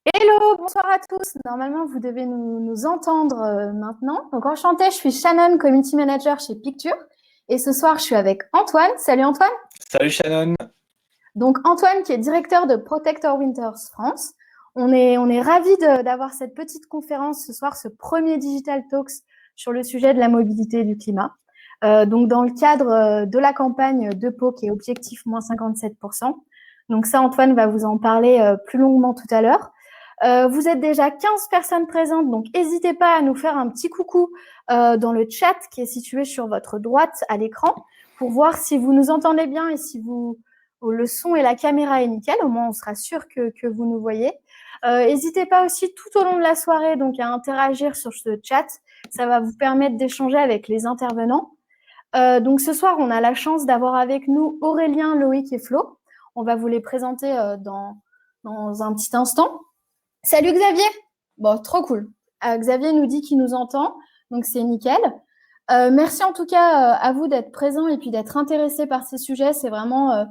Hello, bonsoir à tous. Normalement, vous devez nous entendre maintenant. Donc, enchantée, je suis Shannon, Community Manager chez Picture. Et ce soir, je suis avec Antoine. Salut Antoine. Salut Shannon. Donc, Antoine, qui est directeur de Protector Winters France. On est ravis d'avoir cette petite conférence ce soir, ce premier Digital Talks sur le sujet de la mobilité et du climat. Donc, dans le cadre de la campagne de Pau, qui est objectif moins 57%. Donc, ça, Antoine va vous en parler plus longuement tout à l'heure. Vous êtes déjà 15 personnes présentes, donc n'hésitez pas à nous faire un petit coucou dans le chat qui est situé sur votre droite à l'écran pour voir si vous nous entendez bien et si le son et la caméra est nickel. Au moins, on sera sûr que vous nous voyez. N'hésitez pas aussi tout au long de la soirée donc à interagir sur ce chat. Ça va vous permettre d'échanger avec les intervenants. Donc ce soir, on a la chance d'avoir avec nous Aurélien, Loïc et Flo. On va vous les présenter dans un petit instant. Salut Xavier. Bon, trop cool. Xavier nous dit qu'il nous entend, donc c'est nickel. Merci en tout cas à vous d'être présents et puis d'être intéressés par ces sujets. C'est vraiment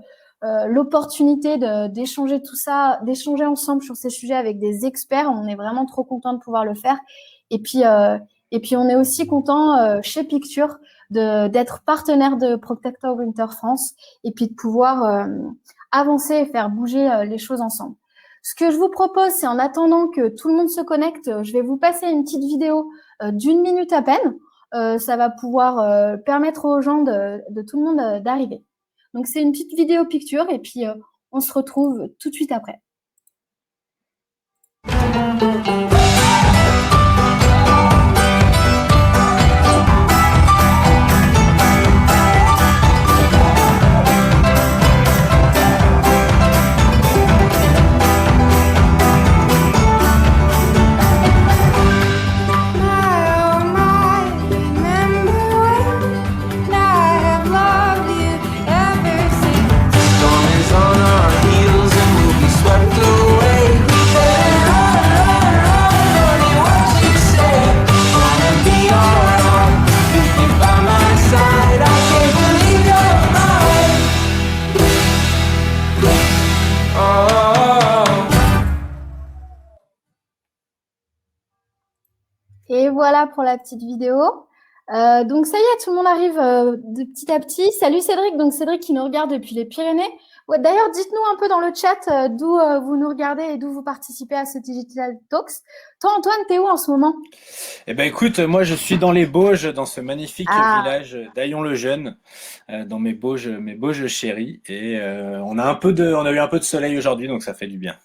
l'opportunité d'échanger tout ça, d'échanger ensemble sur ces sujets avec des experts. On est vraiment trop content de pouvoir le faire. Et puis on est aussi content chez Picture d'être partenaire de Protector Winter France et puis de pouvoir avancer et faire bouger les choses ensemble. Ce que je vous propose, c'est en attendant que tout le monde se connecte, je vais vous passer une petite vidéo d'1 minute à peine. Ça va pouvoir permettre aux gens de tout le monde d'arriver. Donc, c'est une petite vidéo picture et puis on se retrouve tout de suite après. Et voilà pour la petite vidéo. Donc ça y est, tout le monde arrive de petit à petit. Salut Cédric, donc Cédric qui nous regarde depuis les Pyrénées. Ouais, d'ailleurs, dites-nous un peu dans le chat d'où vous nous regardez et d'où vous participez à ce Digital Talks. Toi Antoine, t'es où en ce moment? Eh ben écoute, moi je suis dans les Bauges, dans ce magnifique Ah, village d'Aillon-le-Jeune, dans mes Bauges chéris, et on a eu un peu de soleil aujourd'hui, donc ça fait du bien.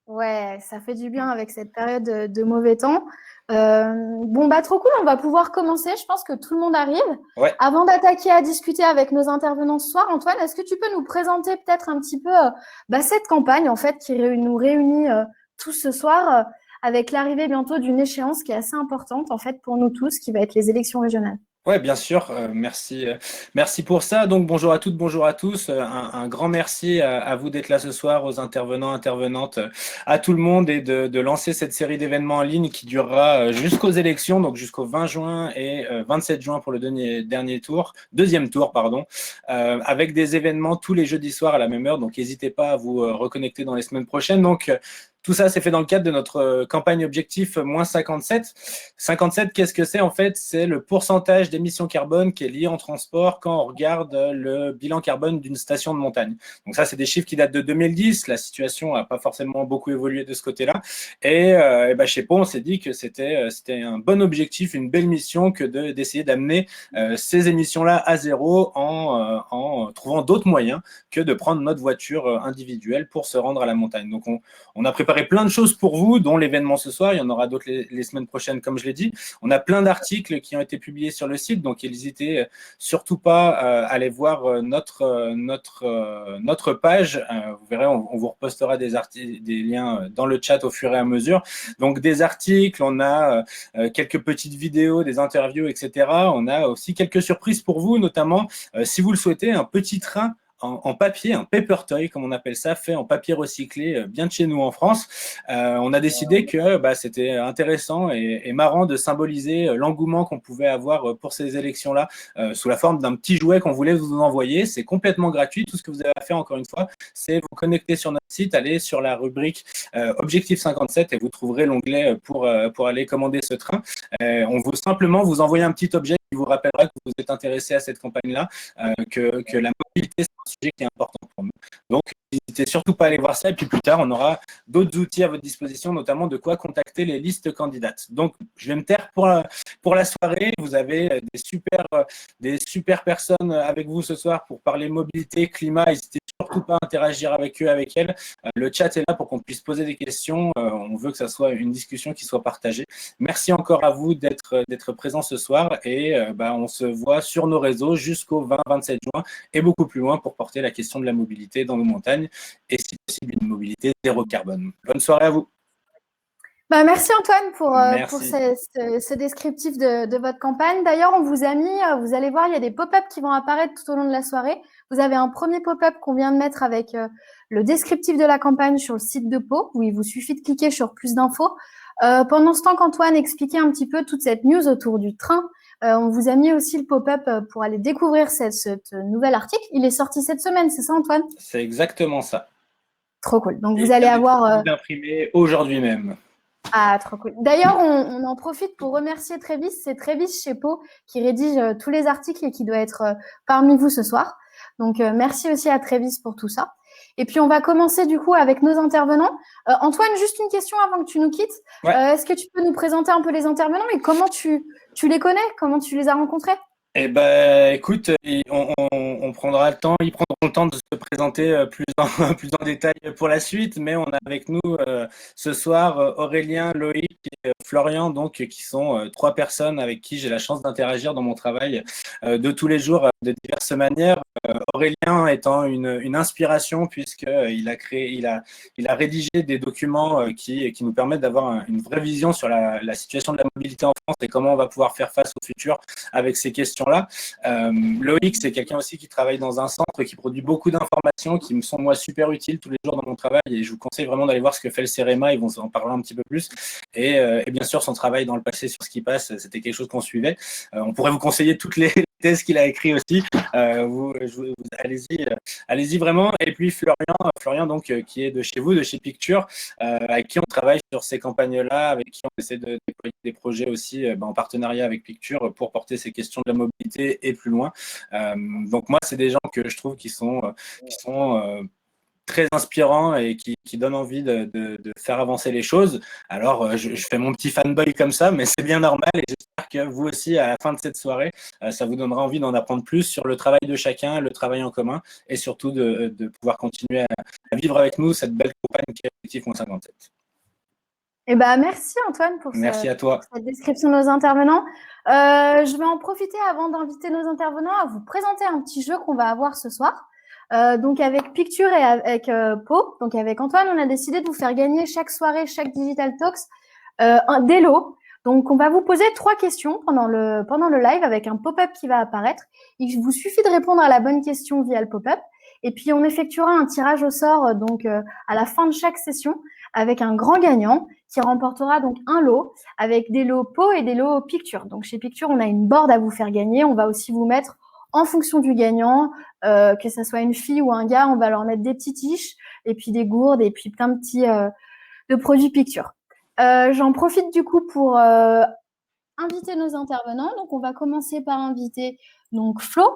ouais, ça fait du bien avec cette période de mauvais temps. Bon, bah trop cool, on va pouvoir commencer. Je pense que tout le monde arrive. Ouais. Avant d'attaquer à discuter avec nos intervenants ce soir, Antoine, est-ce que tu peux nous présenter peut-être un petit peu cette campagne en fait qui nous réunit tous ce soir avec l'arrivée bientôt d'une échéance qui est assez importante en fait pour nous tous, qui va être les élections régionales. Ouais, bien sûr. Merci pour ça. Donc bonjour à toutes, bonjour à tous. Un grand merci à vous d'être là ce soir, aux intervenants, intervenantes, à tout le monde et de lancer cette série d'événements en ligne qui durera jusqu'aux élections, donc jusqu'au 20 juin et 27 juin pour le deuxième tour, pardon, avec des événements tous les jeudis soirs à la même heure. Donc n'hésitez pas à vous reconnecter dans les semaines prochaines. Donc tout ça, c'est fait dans le cadre de notre campagne objectif moins 57. 57, qu'est-ce que c'est en fait? C'est le pourcentage d'émissions carbone qui est lié en transport quand on regarde le bilan carbone d'une station de montagne. Donc ça, c'est des chiffres qui datent de 2010. La situation n'a pas forcément beaucoup évolué de ce côté-là. Et ben, chez Pau, on s'est dit que c'était un bon objectif, une belle mission que d'essayer d'amener ces émissions-là à zéro en trouvant d'autres moyens que de prendre notre voiture individuelle pour se rendre à la montagne. Donc on a préparé plein de choses pour vous, dont l'événement ce soir. Il y en aura d'autres les semaines prochaines, comme je l'ai dit. On a plein d'articles qui ont été publiés sur le site, donc n'hésitez surtout pas à aller voir notre page. Vous verrez, on vous repostera des liens dans le chat au fur et à mesure. Donc des articles, on a quelques petites vidéos, des interviews, etc. On a aussi quelques surprises pour vous, notamment, si vous le souhaitez, un petit train en papier, un paper toy, comme on appelle ça, fait en papier recyclé, bien de chez nous en France. On a décidé que c'était intéressant et marrant de symboliser l'engouement qu'on pouvait avoir pour ces élections-là sous la forme d'un petit jouet qu'on voulait vous envoyer. C'est complètement gratuit. Tout ce que vous avez à faire, encore une fois, c'est vous connecter sur notre site, allez sur la rubrique Objectif 57 et vous trouverez l'onglet pour aller commander ce train. On veut simplement vous envoyer un petit objet qui vous rappellera que vous êtes intéressé à cette campagne-là, que la mobilité, c'est un sujet qui est important pour nous. Donc, n'hésitez surtout pas à aller voir ça. Et puis plus tard, on aura d'autres outils à votre disposition, notamment de quoi contacter les listes candidates. Donc, je vais me taire pour la soirée. Vous avez des super personnes avec vous ce soir pour parler mobilité, climat. N'hésitez surtout pas à interagir avec eux, avec elles. Le chat est là pour qu'on puisse poser des questions. On veut que ça soit une discussion qui soit partagée. Merci encore à vous d'être présents ce soir et on se voit sur nos réseaux jusqu'au 20-27 juin et beaucoup plus loin pour porter la question de la mobilité dans nos montagnes et si possible une mobilité zéro carbone. Bonne soirée à vous. Merci Antoine pour ce descriptif de votre campagne. D'ailleurs, on vous a mis, vous allez voir, il y a des pop-up qui vont apparaître tout au long de la soirée. Vous avez un premier pop-up qu'on vient de mettre avec le descriptif de la campagne sur le site de Pau, où il vous suffit de cliquer sur plus d'infos. Pendant ce temps qu'Antoine expliquait un petit peu toute cette news autour du train, on vous a mis aussi le pop-up pour aller découvrir cette nouvel article. Il est sorti cette semaine, c'est ça Antoine? C'est exactement ça. Trop cool. Donc vous allez avoir… imprimé aujourd'hui même. Ah, trop cool. D'ailleurs, on en profite pour remercier Trévis. C'est Trévis chez Pau qui rédige tous les articles et qui doit être parmi vous ce soir. Donc, merci aussi à Trévis pour tout ça. Et puis, on va commencer du coup avec nos intervenants. Antoine, juste une question avant que tu nous quittes. Ouais. Est-ce que tu peux nous présenter un peu les intervenants et comment tu les connais? Comment tu les as rencontrés? Eh écoute, on prendra le temps, ils prendront le temps de se présenter plus en détail pour la suite, mais on a avec nous ce soir Aurélien, Loïc et Florian, donc qui sont trois personnes avec qui j'ai la chance d'interagir dans mon travail de tous les jours de diverses manières. Aurélien étant une inspiration puisqu'il a rédigé des documents qui nous permettent d'avoir une vraie vision sur la situation de la mobilité en France et comment on va pouvoir faire face au futur avec ces questions-là. Loïc, c'est quelqu'un aussi qui travaille dans un centre qui produit beaucoup d'informations qui me sont moi super utiles tous les jours dans mon travail et je vous conseille vraiment d'aller voir ce que fait le CEREMA, ils vont en parler un petit peu plus et bien sûr son travail dans le passé sur ce qui passe, c'était quelque chose qu'on suivait. On pourrait vous conseiller toutes les thèses qu'il a écrites aussi, allez-y vraiment. Et puis Florian donc qui est de chez vous, de chez Picture, avec qui on travaille sur ces campagnes-là, avec qui on essaie de déployer des projets aussi en partenariat avec Picture pour porter ces questions de la mobilité et plus loin. Donc moi, c'est des gens que je trouve qui sont très inspirants et qui donnent envie de faire avancer les choses. Alors, je fais mon petit fanboy comme ça, mais c'est bien normal et j'espère que vous aussi, à la fin de cette soirée, ça vous donnera envie d'en apprendre plus sur le travail de chacun, le travail en commun et surtout de pouvoir continuer à vivre avec nous cette belle campagne qui est Objectif 57. Merci Antoine pour Merci à toi. cette description de nos intervenants. Je vais en profiter avant d'inviter nos intervenants à vous présenter un petit jeu qu'on va avoir ce soir. Donc avec Picture et avec Pau, donc avec Antoine, on a décidé de vous faire gagner chaque soirée, chaque Digital Talks, des lots. Donc on va vous poser 3 questions pendant le live avec un pop-up qui va apparaître. Il vous suffit de répondre à la bonne question via le pop-up. Et puis on effectuera un tirage au sort à la fin de chaque session avec un grand gagnant qui remportera donc un lot avec des lots Pau et des lots Picture. Donc chez Picture, on a une board à vous faire gagner. On va aussi vous mettre en fonction du gagnant, que ce soit une fille ou un gars, on va leur mettre des petits tiges et puis des gourdes et puis plein de petits de produits Picture. J'en profite du coup pour inviter nos intervenants. Donc on va commencer par inviter donc Flo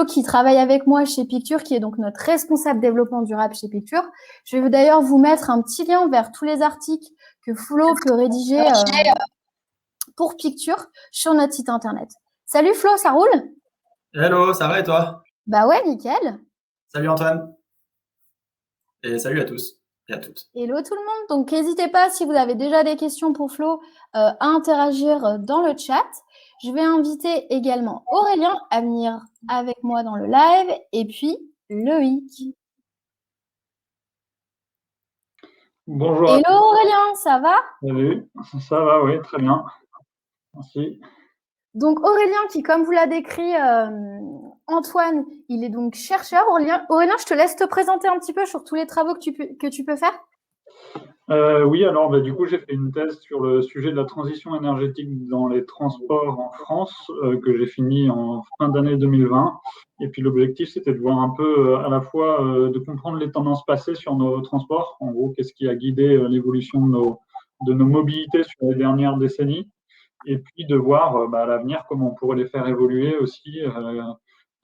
qui travaille avec moi chez Picture, qui est donc notre responsable développement durable chez Picture. Je vais d'ailleurs vous mettre un petit lien vers tous les articles que Flo peut rédiger pour Picture sur notre site internet. Salut Flo, ça roule? Hello, ça va et toi? Bah ouais, nickel. Salut Antoine. Et salut à tous et à toutes. Hello tout le monde. Donc n'hésitez pas, si vous avez déjà des questions pour Flo, à interagir dans le chat. Je vais inviter également Aurélien à venir avec moi dans le live et puis Loïc. Bonjour. Hello Aurélien, ça va? Salut, ça va, oui, très bien. Merci. Donc Aurélien, qui comme vous l'a décrit Antoine, il est donc chercheur. Aurélien, je te laisse te présenter un petit peu sur tous les travaux que tu peux faire. Oui, alors du coup, j'ai fait une thèse sur le sujet de la transition énergétique dans les transports en France, que j'ai fini en fin d'année 2020. Et puis l'objectif, c'était de voir un peu à la fois de comprendre les tendances passées sur nos transports, en gros, qu'est-ce qui a guidé l'évolution de nos mobilités sur les dernières décennies, et puis de voir à l'avenir comment on pourrait les faire évoluer aussi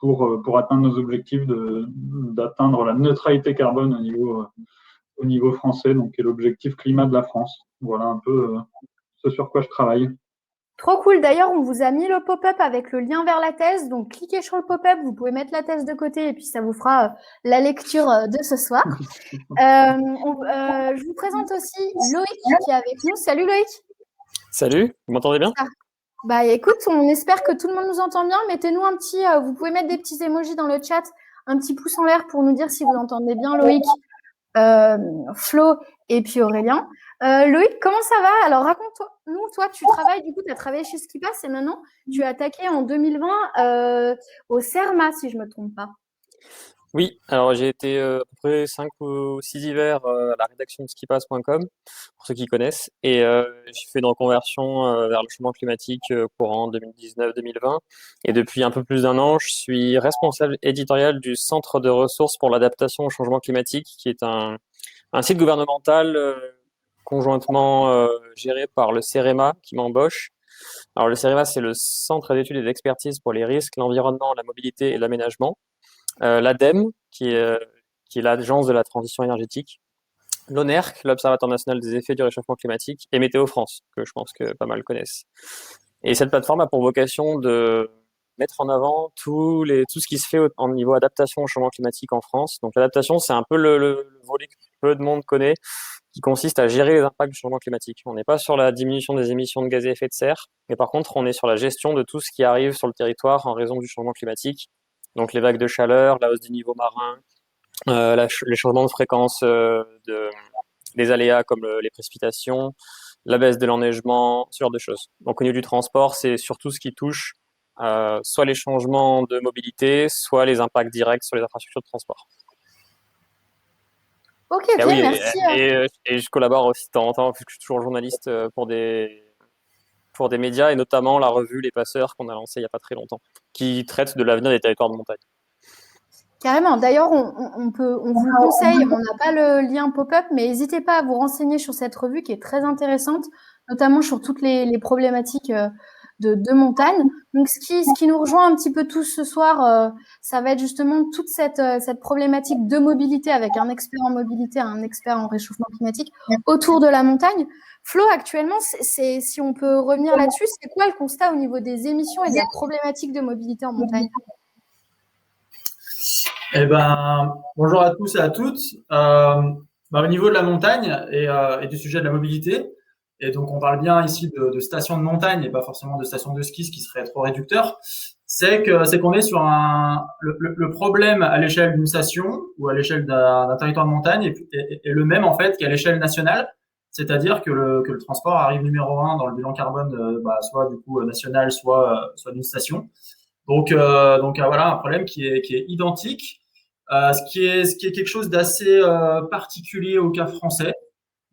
pour atteindre nos objectifs d'atteindre la neutralité carbone au niveau français, donc qui est l'objectif climat de la France. Voilà un peu ce sur quoi je travaille. Trop cool. D'ailleurs, on vous a mis le pop-up avec le lien vers la thèse. Donc, cliquez sur le pop-up. Vous pouvez mettre la thèse de côté et puis ça vous fera la lecture de ce soir. Je vous présente aussi Loïc qui est avec nous. Salut Loïc. Salut, vous m'entendez bien? Bah écoute, on espère que tout le monde nous entend bien. Mettez-nous un petit, vous pouvez mettre des petits emojis dans le chat, un petit pouce en l'air pour nous dire si vous entendez bien Loïc, Flo et puis Aurélien. Loïc, comment ça va? Alors raconte-nous, toi, tu travailles, du coup, tu as travaillé chez Skipass et maintenant tu as attaqué en 2020 au CERMA, si je ne me trompe pas. Oui, alors j'ai été à peu près 5 ou 6 hivers à la rédaction de skipass.com, pour ceux qui connaissent, et j'ai fait une reconversion vers le changement climatique courant 2019-2020. Et depuis un peu plus d'un an, je suis responsable éditorial du Centre de ressources pour l'adaptation au changement climatique, qui est un site gouvernemental conjointement géré par le CEREMA qui m'embauche. Alors le CEREMA, c'est le Centre d'études et d'expertise pour les risques, l'environnement, la mobilité et l'aménagement. L'ADEME, qui est l'Agence de la transition énergétique, l'ONERC, l'Observatoire national des effets du réchauffement climatique, et Météo France, que je pense que pas mal connaissent. Et cette plateforme a pour vocation de mettre en avant tout ce qui se fait en niveau adaptation au changement climatique en France. Donc l'adaptation, c'est un peu le volet que peu de monde connaît, qui consiste à gérer les impacts du changement climatique. On n'est pas sur la diminution des émissions de gaz à effet de serre, mais par contre, on est sur la gestion de tout ce qui arrive sur le territoire en raison du changement climatique. Donc les vagues de chaleur, la hausse du niveau marin, les changements de fréquence des aléas comme les précipitations, la baisse de l'enneigement, ce genre de choses. Donc au niveau du transport, c'est surtout ce qui touche soit les changements de mobilité, soit les impacts directs sur les infrastructures de transport. Ok, oui, merci. Et je collabore aussi de temps en temps, vu que je suis toujours journaliste pour des médias, et notamment la revue Les Passeurs qu'on a lancée il n'y a pas très longtemps, qui traite de l'avenir des territoires de montagne. Carrément. D'ailleurs, on vous le conseille, on n'a pas le lien pop-up, mais n'hésitez pas à vous renseigner sur cette revue qui est très intéressante, notamment sur toutes les problématiques de montagne. Donc, ce qui nous rejoint un petit peu tous ce soir, ça va être justement toute cette problématique de mobilité avec un expert en mobilité, un expert en réchauffement climatique autour de la montagne. Flo, actuellement, si on peut revenir là-dessus, c'est quoi le constat au niveau des émissions et de la problématique de mobilité en montagne? Eh ben, bonjour à tous et à toutes. Au niveau de la montagne et du sujet de la mobilité, et donc on parle bien ici de stations de montagne et pas forcément de stations de ski, ce qui serait trop réducteur, c'est qu'on est sur le problème à l'échelle d'une station ou à l'échelle d'un territoire de montagne est le même en fait qu'à l'échelle nationale, c'est-à-dire que le transport arrive numéro 1 dans le bilan carbone, soit du coup national, soit d'une station. Donc voilà un problème qui est identique, ce qui est quelque chose d'assez particulier au cas français.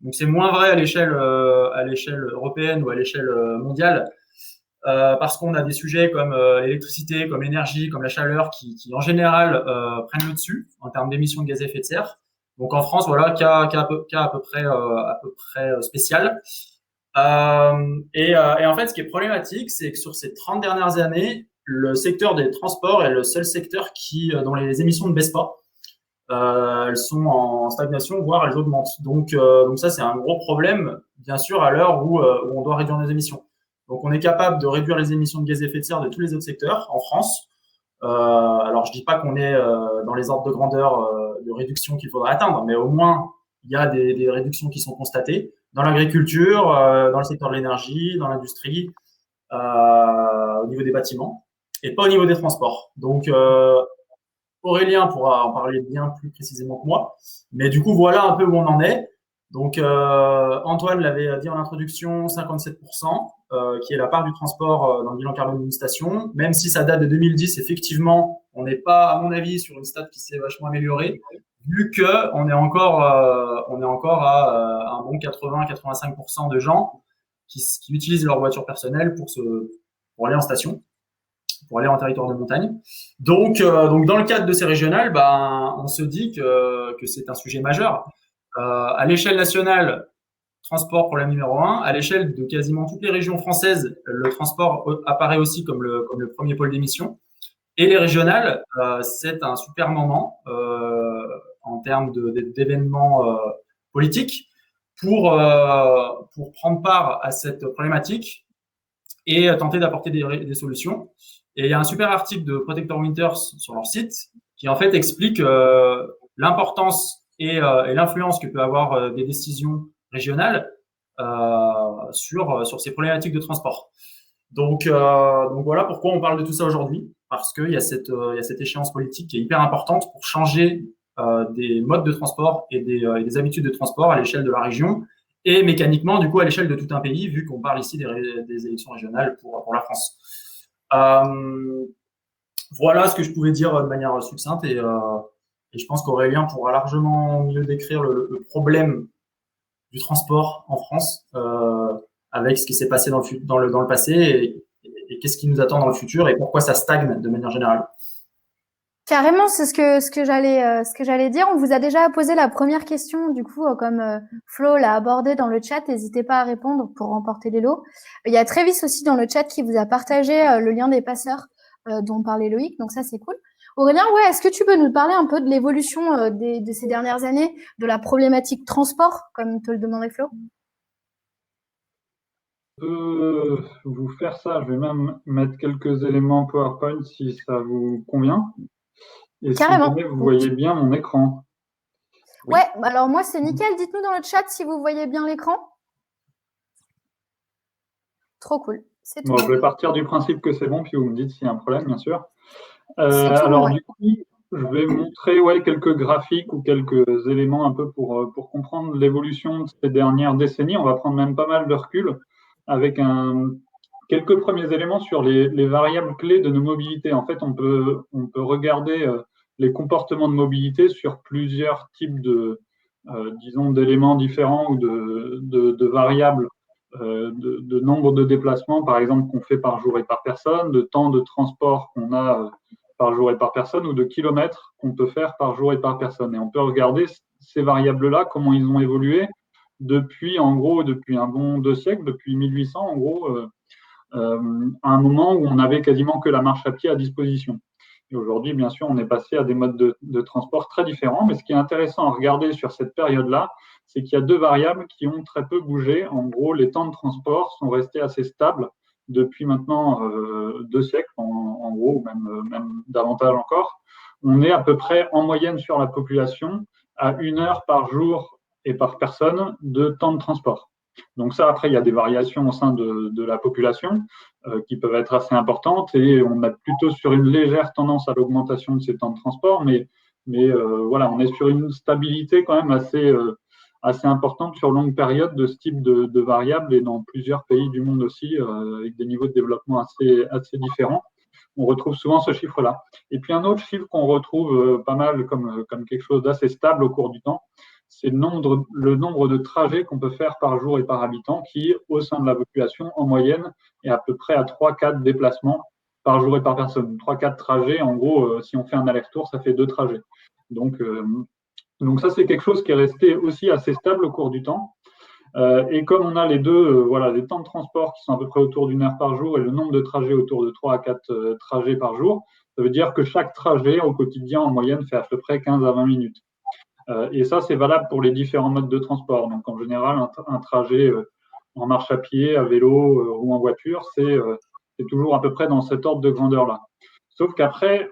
Donc c'est moins vrai à l'échelle européenne ou à l'échelle mondiale, parce qu'on a des sujets comme l'électricité, comme l'énergie, comme la chaleur qui en général prennent le dessus en termes d'émissions de gaz à effet de serre. Donc en France, voilà, cas à peu près spécial. Et en fait, ce qui est problématique, c'est que sur ces 30 dernières années, le secteur des transports est le seul secteur dont les émissions ne baissent pas. Elles sont en stagnation, voire elles augmentent. Donc ça, c'est un gros problème, bien sûr, à l'heure où on doit réduire nos émissions. Donc on est capable de réduire les émissions de gaz à effet de serre de tous les autres secteurs en France. Alors je dis pas qu'on est dans les ordres de grandeur de réduction qu'il faudrait atteindre, mais au moins il y a des réductions qui sont constatées dans l'agriculture, dans le secteur de l'énergie, dans l'industrie, au niveau des bâtiments, et pas au niveau des transports. Donc Aurélien pourra en parler bien plus précisément que moi, mais du coup voilà un peu où on en est. Donc Antoine l'avait dit en introduction, 57%, qui est la part du transport dans le bilan carbone d'une station. Même si ça date de 2010, effectivement, on n'est pas, à mon avis, sur une stat qui s'est vachement améliorée, vu que on est encore à un bon 80-85% de gens qui utilisent leur voiture personnelle pour aller en station, pour aller en territoire de montagne. Donc dans le cadre de ces régionales, on se dit que c'est un sujet majeur. À l'échelle nationale, transport problème numéro 1. À l'échelle de quasiment toutes les régions françaises, le transport apparaît aussi comme le premier pôle d'émission. Et les régionales, c'est un super moment en termes d'événements politiques pour prendre part à cette problématique et tenter d'apporter des solutions. Et il y a un super article de Protector Winters sur leur site qui en fait explique l'importance et l'influence que peut avoir des décisions régionales sur ces problématiques de transport. Donc voilà pourquoi on parle de tout ça aujourd'hui, parce qu'il y a cette échéance politique qui est hyper importante pour changer des modes de transport et des habitudes de transport à l'échelle de la région et mécaniquement du coup à l'échelle de tout un pays, vu qu'on parle ici des élections régionales pour la France. Voilà ce que je pouvais dire de manière succincte et je pense qu'Aurélien pourra largement mieux décrire le problème du transport en France avec ce qui s'est passé dans le passé et qu'est-ce qui nous attend dans le futur et pourquoi ça stagne de manière générale. Carrément, c'est ce que j'allais dire. On vous a déjà posé la première question, du coup, comme Flo l'a abordé dans le chat, n'hésitez pas à répondre pour remporter les lots. Il y a Trévis aussi dans le chat qui vous a partagé le lien des passeurs dont parlait Loïc, donc ça c'est cool. Aurélien, ouais, est-ce que tu peux nous parler un peu de l'évolution de ces dernières années, de la problématique transport, comme te le demandait Flo? Je peux vous faire ça. Je vais même mettre quelques éléments PowerPoint si ça vous convient. Et Carrément. Si jamais vous voyez bien mon écran. Oui. Ouais, alors moi c'est nickel. Dites-nous dans le chat si vous voyez bien l'écran. Trop cool. C'est tout. Bon, je vais partir du principe que c'est bon, puis vous me dites s'il y a un problème, bien sûr. Alors, du coup, je vais montrer quelques graphiques ou quelques éléments un peu pour comprendre l'évolution de ces dernières décennies. On va prendre même pas mal de recul avec quelques premiers éléments sur les variables clés de nos mobilités. En fait, on peut regarder les comportements de mobilité sur plusieurs types disons, d'éléments différents ou de variables de nombre de déplacements, par exemple, qu'on fait par jour et par personne, de temps de transport qu'on a par jour et par personne, ou de kilomètres qu'on peut faire par jour et par personne. Et on peut regarder ces variables-là, comment ils ont évolué depuis un bon 2 siècles, depuis 1800, en gros, à un moment où on n'avait quasiment que la marche à pied à disposition. Et aujourd'hui, bien sûr, on est passé à des modes de transport très différents. Mais ce qui est intéressant à regarder sur cette période-là, c'est qu'il y a deux variables qui ont très peu bougé. En gros, les temps de transport sont restés assez stables depuis maintenant 2 siècles, en gros, même davantage encore. On est à peu près en moyenne sur la population à 1 heure par jour et par personne de temps de transport. Donc ça, après, il y a des variations au sein de la population qui peuvent être assez importantes et on est plutôt sur une légère tendance à l'augmentation de ces temps de transport, mais voilà, on est sur une stabilité quand même assez importante sur longue période de ce type de variables et dans plusieurs pays du monde aussi, avec des niveaux de développement assez différents. On retrouve souvent ce chiffre-là. Et puis un autre chiffre qu'on retrouve pas mal comme quelque chose d'assez stable au cours du temps, c'est le nombre de trajets qu'on peut faire par jour et par habitant qui, au sein de la population, en moyenne, est à peu près à 3-4 déplacements par jour et par personne. 3-4 trajets, en gros, si on fait un aller-retour, ça fait 2 trajets. Donc ça, c'est quelque chose qui est resté aussi assez stable au cours du temps. Et comme on a les deux, les temps de transport qui sont à peu près autour d'1 heure par jour et le nombre de trajets autour de 3 à 4 trajets par jour, ça veut dire que chaque trajet au quotidien, en moyenne, fait à peu près 15 à 20 minutes. Et ça, c'est valable pour les différents modes de transport. Donc, en général, un trajet en marche à pied, à vélo ou en voiture, c'est toujours à peu près dans cet ordre de grandeur-là. Sauf qu'après,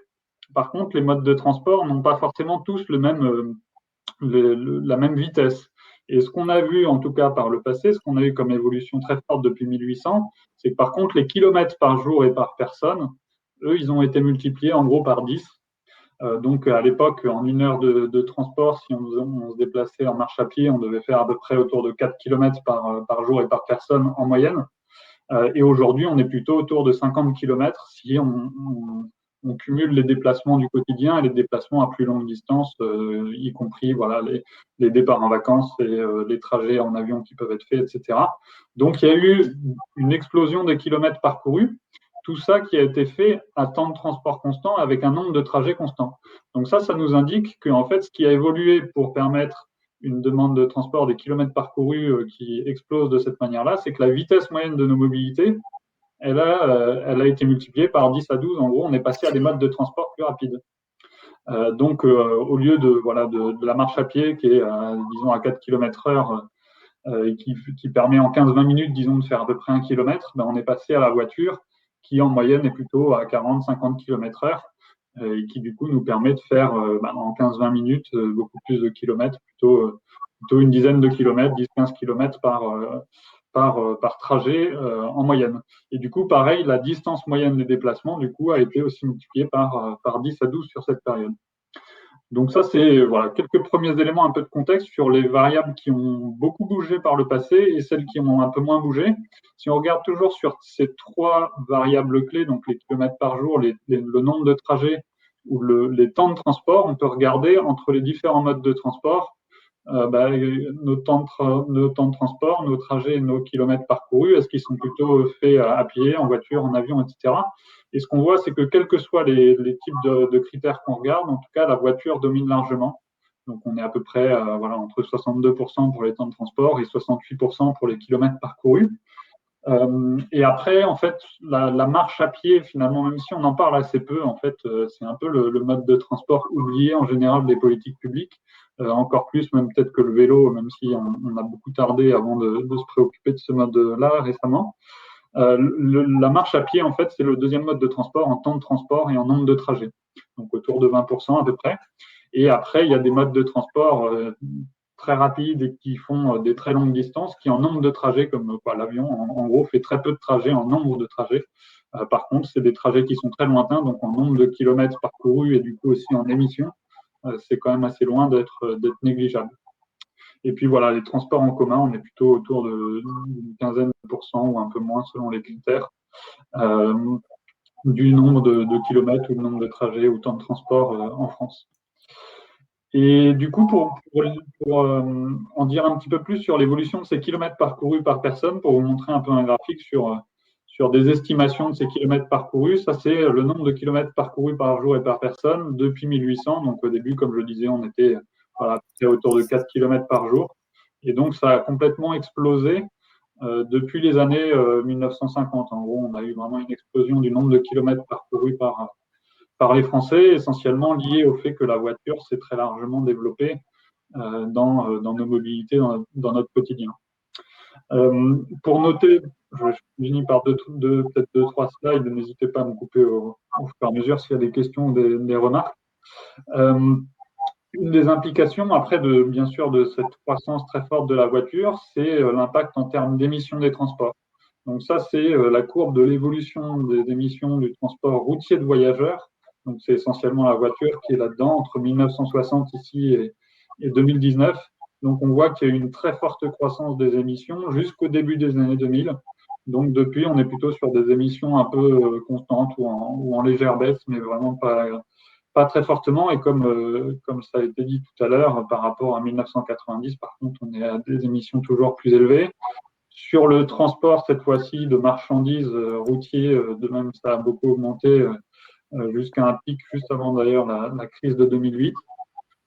par contre, les modes de transport n'ont pas forcément tous la même vitesse. Et ce qu'on a vu, en tout cas par le passé, ce qu'on a eu comme évolution très forte depuis 1800, c'est que par contre, les kilomètres par jour et par personne, eux, ils ont été multipliés en gros par 10. Donc à l'époque, en 1 heure de transport, si on se déplaçait en marche à pied, on devait faire à peu près autour de 4 km par jour et par personne en moyenne. Et aujourd'hui, on est plutôt autour de 50 km si on on cumule les déplacements du quotidien et les déplacements à plus longue distance, y compris voilà, les départs en vacances et les trajets en avion qui peuvent être faits, etc. Donc, il y a eu une explosion des kilomètres parcourus. Tout ça qui a été fait à temps de transport constant avec un nombre de trajets constant. Donc ça nous indique qu'en fait, ce qui a évolué pour permettre une demande de transport des kilomètres parcourus qui explose de cette manière-là, c'est que la vitesse moyenne de nos mobilités, elle a été multipliée par 10 à 12. En gros, on est passé à des modes de transport plus rapides. Donc, au lieu de la marche à pied qui est, disons, à 4 km/h et qui permet en 15-20 minutes, disons, de faire à peu près 1 km, ben, on est passé à la voiture qui, en moyenne, est plutôt à 40-50 km/h et qui, du coup, nous permet de faire en 15-20 minutes beaucoup plus de kilomètres, plutôt une dizaine de kilomètres, 10-15 km par trajet en moyenne. Et du coup, pareil, la distance moyenne des déplacements, du coup, a été aussi multipliée par 10 à 12 sur cette période. Donc ça, c'est voilà, quelques premiers éléments, un peu de contexte sur les variables qui ont beaucoup bougé par le passé et celles qui ont un peu moins bougé. Si on regarde toujours sur ces trois variables clés, donc les kilomètres par jour, le nombre de trajets ou les temps de transport, on peut regarder entre les différents modes de transport nos temps de transport, nos trajets, nos kilomètres parcourus, est-ce qu'ils sont plutôt faits à pied, en voiture, en avion, etc. Et ce qu'on voit, c'est que quels que soient les types de critères qu'on regarde, en tout cas, la voiture domine largement. Donc, on est à peu près entre 62% pour les temps de transport et 68% pour les kilomètres parcourus. Et après, en fait, la marche à pied, finalement, même si on en parle assez peu, en fait, c'est un peu le mode de transport oublié en général des politiques publiques, encore plus même peut-être que le vélo, même si on a beaucoup tardé avant de se préoccuper de ce mode-là récemment. La marche à pied, en fait, c'est le deuxième mode de transport en temps de transport et en nombre de trajets, donc autour de 20% à peu près. Et après, il y a des modes de transport très rapides et qui font des très longues distances, qui en nombre de trajets, comme l'avion, en gros, fait très peu de trajets en nombre de trajets. Par contre, c'est des trajets qui sont très lointains, donc en nombre de kilomètres parcourus et du coup aussi en émissions, c'est quand même assez loin d'être négligeable. Et puis voilà, les transports en commun, on est plutôt autour d'une quinzaine de pourcents ou un peu moins selon les critères du nombre de kilomètres ou le nombre de trajets ou temps de transport en France. Et du coup, pour en dire un petit peu plus sur l'évolution de ces kilomètres parcourus par personne, pour vous montrer un peu un graphique sur des estimations de ces kilomètres parcourus, ça c'est le nombre de kilomètres parcourus par jour et par personne depuis 1800. Donc au début, comme je le disais, on était autour de 4 km par jour. Et donc ça a complètement explosé depuis les années 1950. En gros, on a eu vraiment une explosion du nombre de kilomètres parcourus par les Français, essentiellement lié au fait que la voiture s'est très largement développée dans nos mobilités, dans notre quotidien. Pour noter, je finis par peut-être deux, trois slides, n'hésitez pas à me couper au fur et à mesure s'il y a des questions ou des remarques. Une des implications, après, bien sûr, de cette croissance très forte de la voiture, c'est l'impact en termes d'émissions des transports. Donc ça, c'est la courbe de l'évolution des émissions du transport routier de voyageurs. Donc c'est essentiellement la voiture qui est là-dedans, entre 1960 ici et 2019. Donc on voit qu'il y a eu une très forte croissance des émissions jusqu'au début des années 2000. Donc depuis, on est plutôt sur des émissions un peu constantes ou en légère baisse, mais vraiment pas très fortement. Et comme ça a été dit tout à l'heure, par rapport à 1990, par contre, on est à des émissions toujours plus élevées. Sur le transport, cette fois-ci, de marchandises routiers, de même, ça a beaucoup augmenté jusqu'à un pic juste avant d'ailleurs la crise de 2008.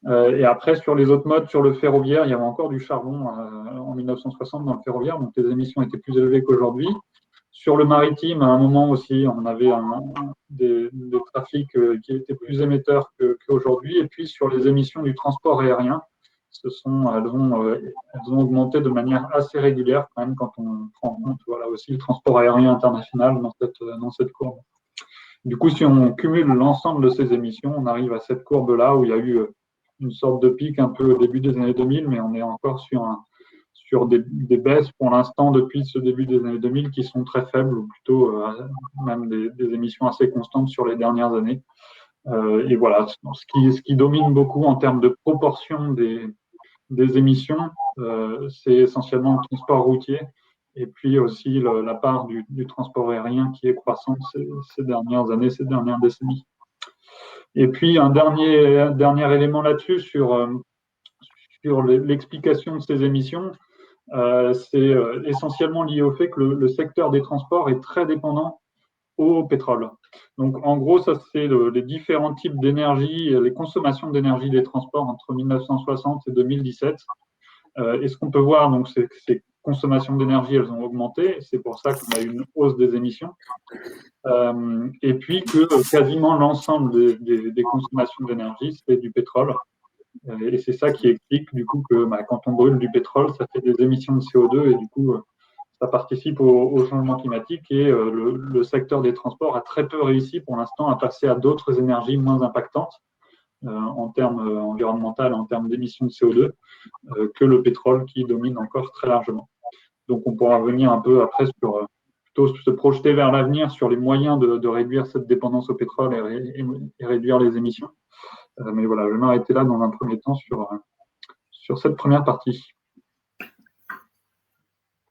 Et après, sur les autres modes, sur le ferroviaire, il y avait encore du charbon en 1960 dans le ferroviaire, donc les émissions étaient plus élevées qu'aujourd'hui. Sur le maritime, à un moment aussi, on avait des trafics qui étaient plus émetteurs qu'aujourd'hui. Et puis sur les émissions du transport aérien, elles ont augmenté de manière assez régulière quand même quand on prend en compte aussi le transport aérien international dans cette courbe. Du coup, si on cumule l'ensemble de ces émissions, on arrive à cette courbe-là où il y a eu une sorte de pic un peu au début des années 2000, mais on est encore sur des baisses pour l'instant depuis ce début des années 2000 qui sont très faibles, ou plutôt même des émissions assez constantes sur les dernières années. Et voilà, ce qui domine beaucoup en termes de proportion des émissions, c'est essentiellement le transport routier et puis aussi la part du transport aérien qui est croissante ces dernières années, ces dernières décennies. Et puis, un dernier élément là-dessus sur l'explication de ces émissions, c'est essentiellement lié au fait que le secteur des transports est très dépendant au pétrole. Donc, en gros, ça, c'est les différents types d'énergie, les consommations d'énergie des transports entre 1960 et 2017. Et ce qu'on peut voir, donc, c'est que ces consommations d'énergie, elles ont augmenté. C'est pour ça qu'on a eu une hausse des émissions. Et puis que quasiment l'ensemble des consommations d'énergie, c'est du pétrole. Et c'est ça qui explique du coup que quand on brûle du pétrole, ça fait des émissions de CO2 et du coup, ça participe au changement climatique. Et le secteur des transports a très peu réussi pour l'instant à passer à d'autres énergies moins impactantes en termes environnementaux, en termes d'émissions de CO2, que le pétrole qui domine encore très largement. Donc on pourra revenir un peu après sur plutôt se projeter vers l'avenir sur les moyens de réduire cette dépendance au pétrole et réduire les émissions. Mais voilà, je vais m'arrêter là dans un premier temps sur cette première partie.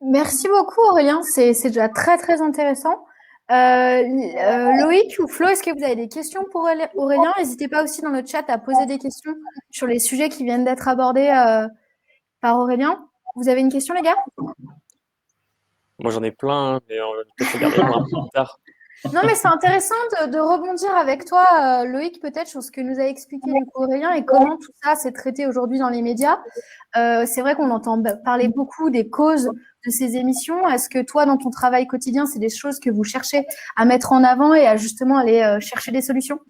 Merci beaucoup Aurélien, c'est déjà très très intéressant. Loïc ou Flo, est-ce que vous avez des questions pour Aurélien? N'hésitez pas aussi dans le chat à poser des questions sur les sujets qui viennent d'être abordés par Aurélien. Vous avez une question les gars? Moi, j'en ai plein, mais peut-être se garder pour un peu plus tard. Non, mais c'est intéressant de rebondir avec toi, Loïc, peut-être sur ce que nous a expliqué du coup Aurélien et comment tout ça s'est traité aujourd'hui dans les médias. C'est vrai qu'on entend parler beaucoup des causes de ces émissions. Est-ce que toi, dans ton travail quotidien, c'est des choses que vous cherchez à mettre en avant et à justement aller chercher des solutions?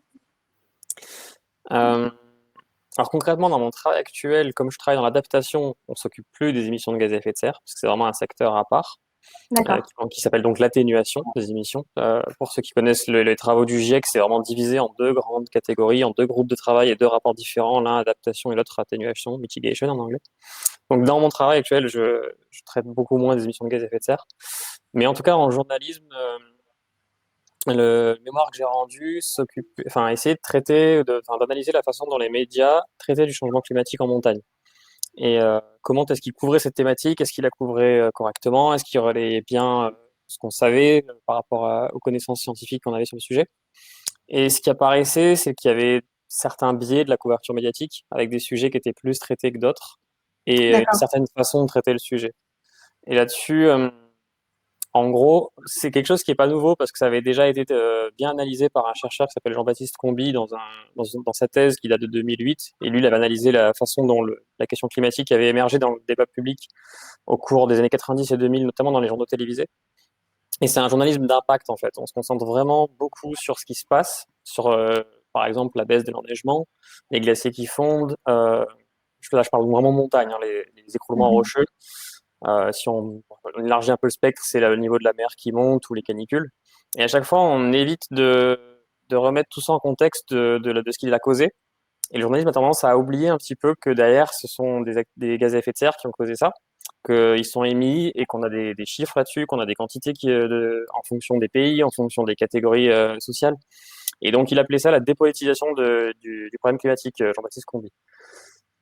Alors concrètement, dans mon travail actuel, comme je travaille dans l'adaptation, on s'occupe plus des émissions de gaz à effet de serre, parce que c'est vraiment un secteur à part. Qui s'appelle donc l'atténuation des émissions. Pour ceux qui connaissent les travaux du GIEC, c'est vraiment divisé en deux grandes catégories, en deux groupes de travail et deux rapports différents, l'un adaptation et l'autre atténuation, mitigation en anglais. Donc dans mon travail actuel, je traite beaucoup moins des émissions de gaz à effet de serre. Mais en tout cas, en journalisme, le mémoire que j'ai rendu essayer de traiter, d'analyser la façon dont les médias traitaient du changement climatique en montagne. Et comment est-ce qu'il couvrait cette thématique? Est-ce qu'il la couvrait correctement? Est-ce qu'il relayait bien ce qu'on savait par rapport aux connaissances scientifiques qu'on avait sur le sujet? Et ce qui apparaissait, c'est qu'il y avait certains biais de la couverture médiatique, avec des sujets qui étaient plus traités que d'autres, et certaines façons de traiter le sujet. Et là-dessus, en gros, c'est quelque chose qui n'est pas nouveau parce que ça avait déjà été bien analysé par un chercheur qui s'appelle Jean-Baptiste Combi dans sa thèse qui date de 2008. Et lui, il avait analysé la façon dont la question climatique avait émergé dans le débat public au cours des années 90 et 2000, notamment dans les journaux télévisés. Et c'est un journalisme d'impact, en fait. On se concentre vraiment beaucoup sur ce qui se passe, sur, par exemple, la baisse de l'enneigement, les glaciers qui fondent. Là, je parle vraiment montagne, hein, les écroulements rocheux. Si on élargit un peu le spectre, c'est le niveau de la mer qui monte ou les canicules. Et à chaque fois, on évite de remettre tout ça en contexte de ce qui l'a causé. Et le journalisme a tendance à oublier un petit peu que derrière, ce sont des gaz à effet de serre qui ont causé ça, qu'ils sont émis et qu'on a des chiffres là-dessus, qu'on a des quantités en fonction des pays, en fonction des catégories sociales. Et donc, il appelait ça la dépolitisation du problème climatique, Jean-Baptiste Combi.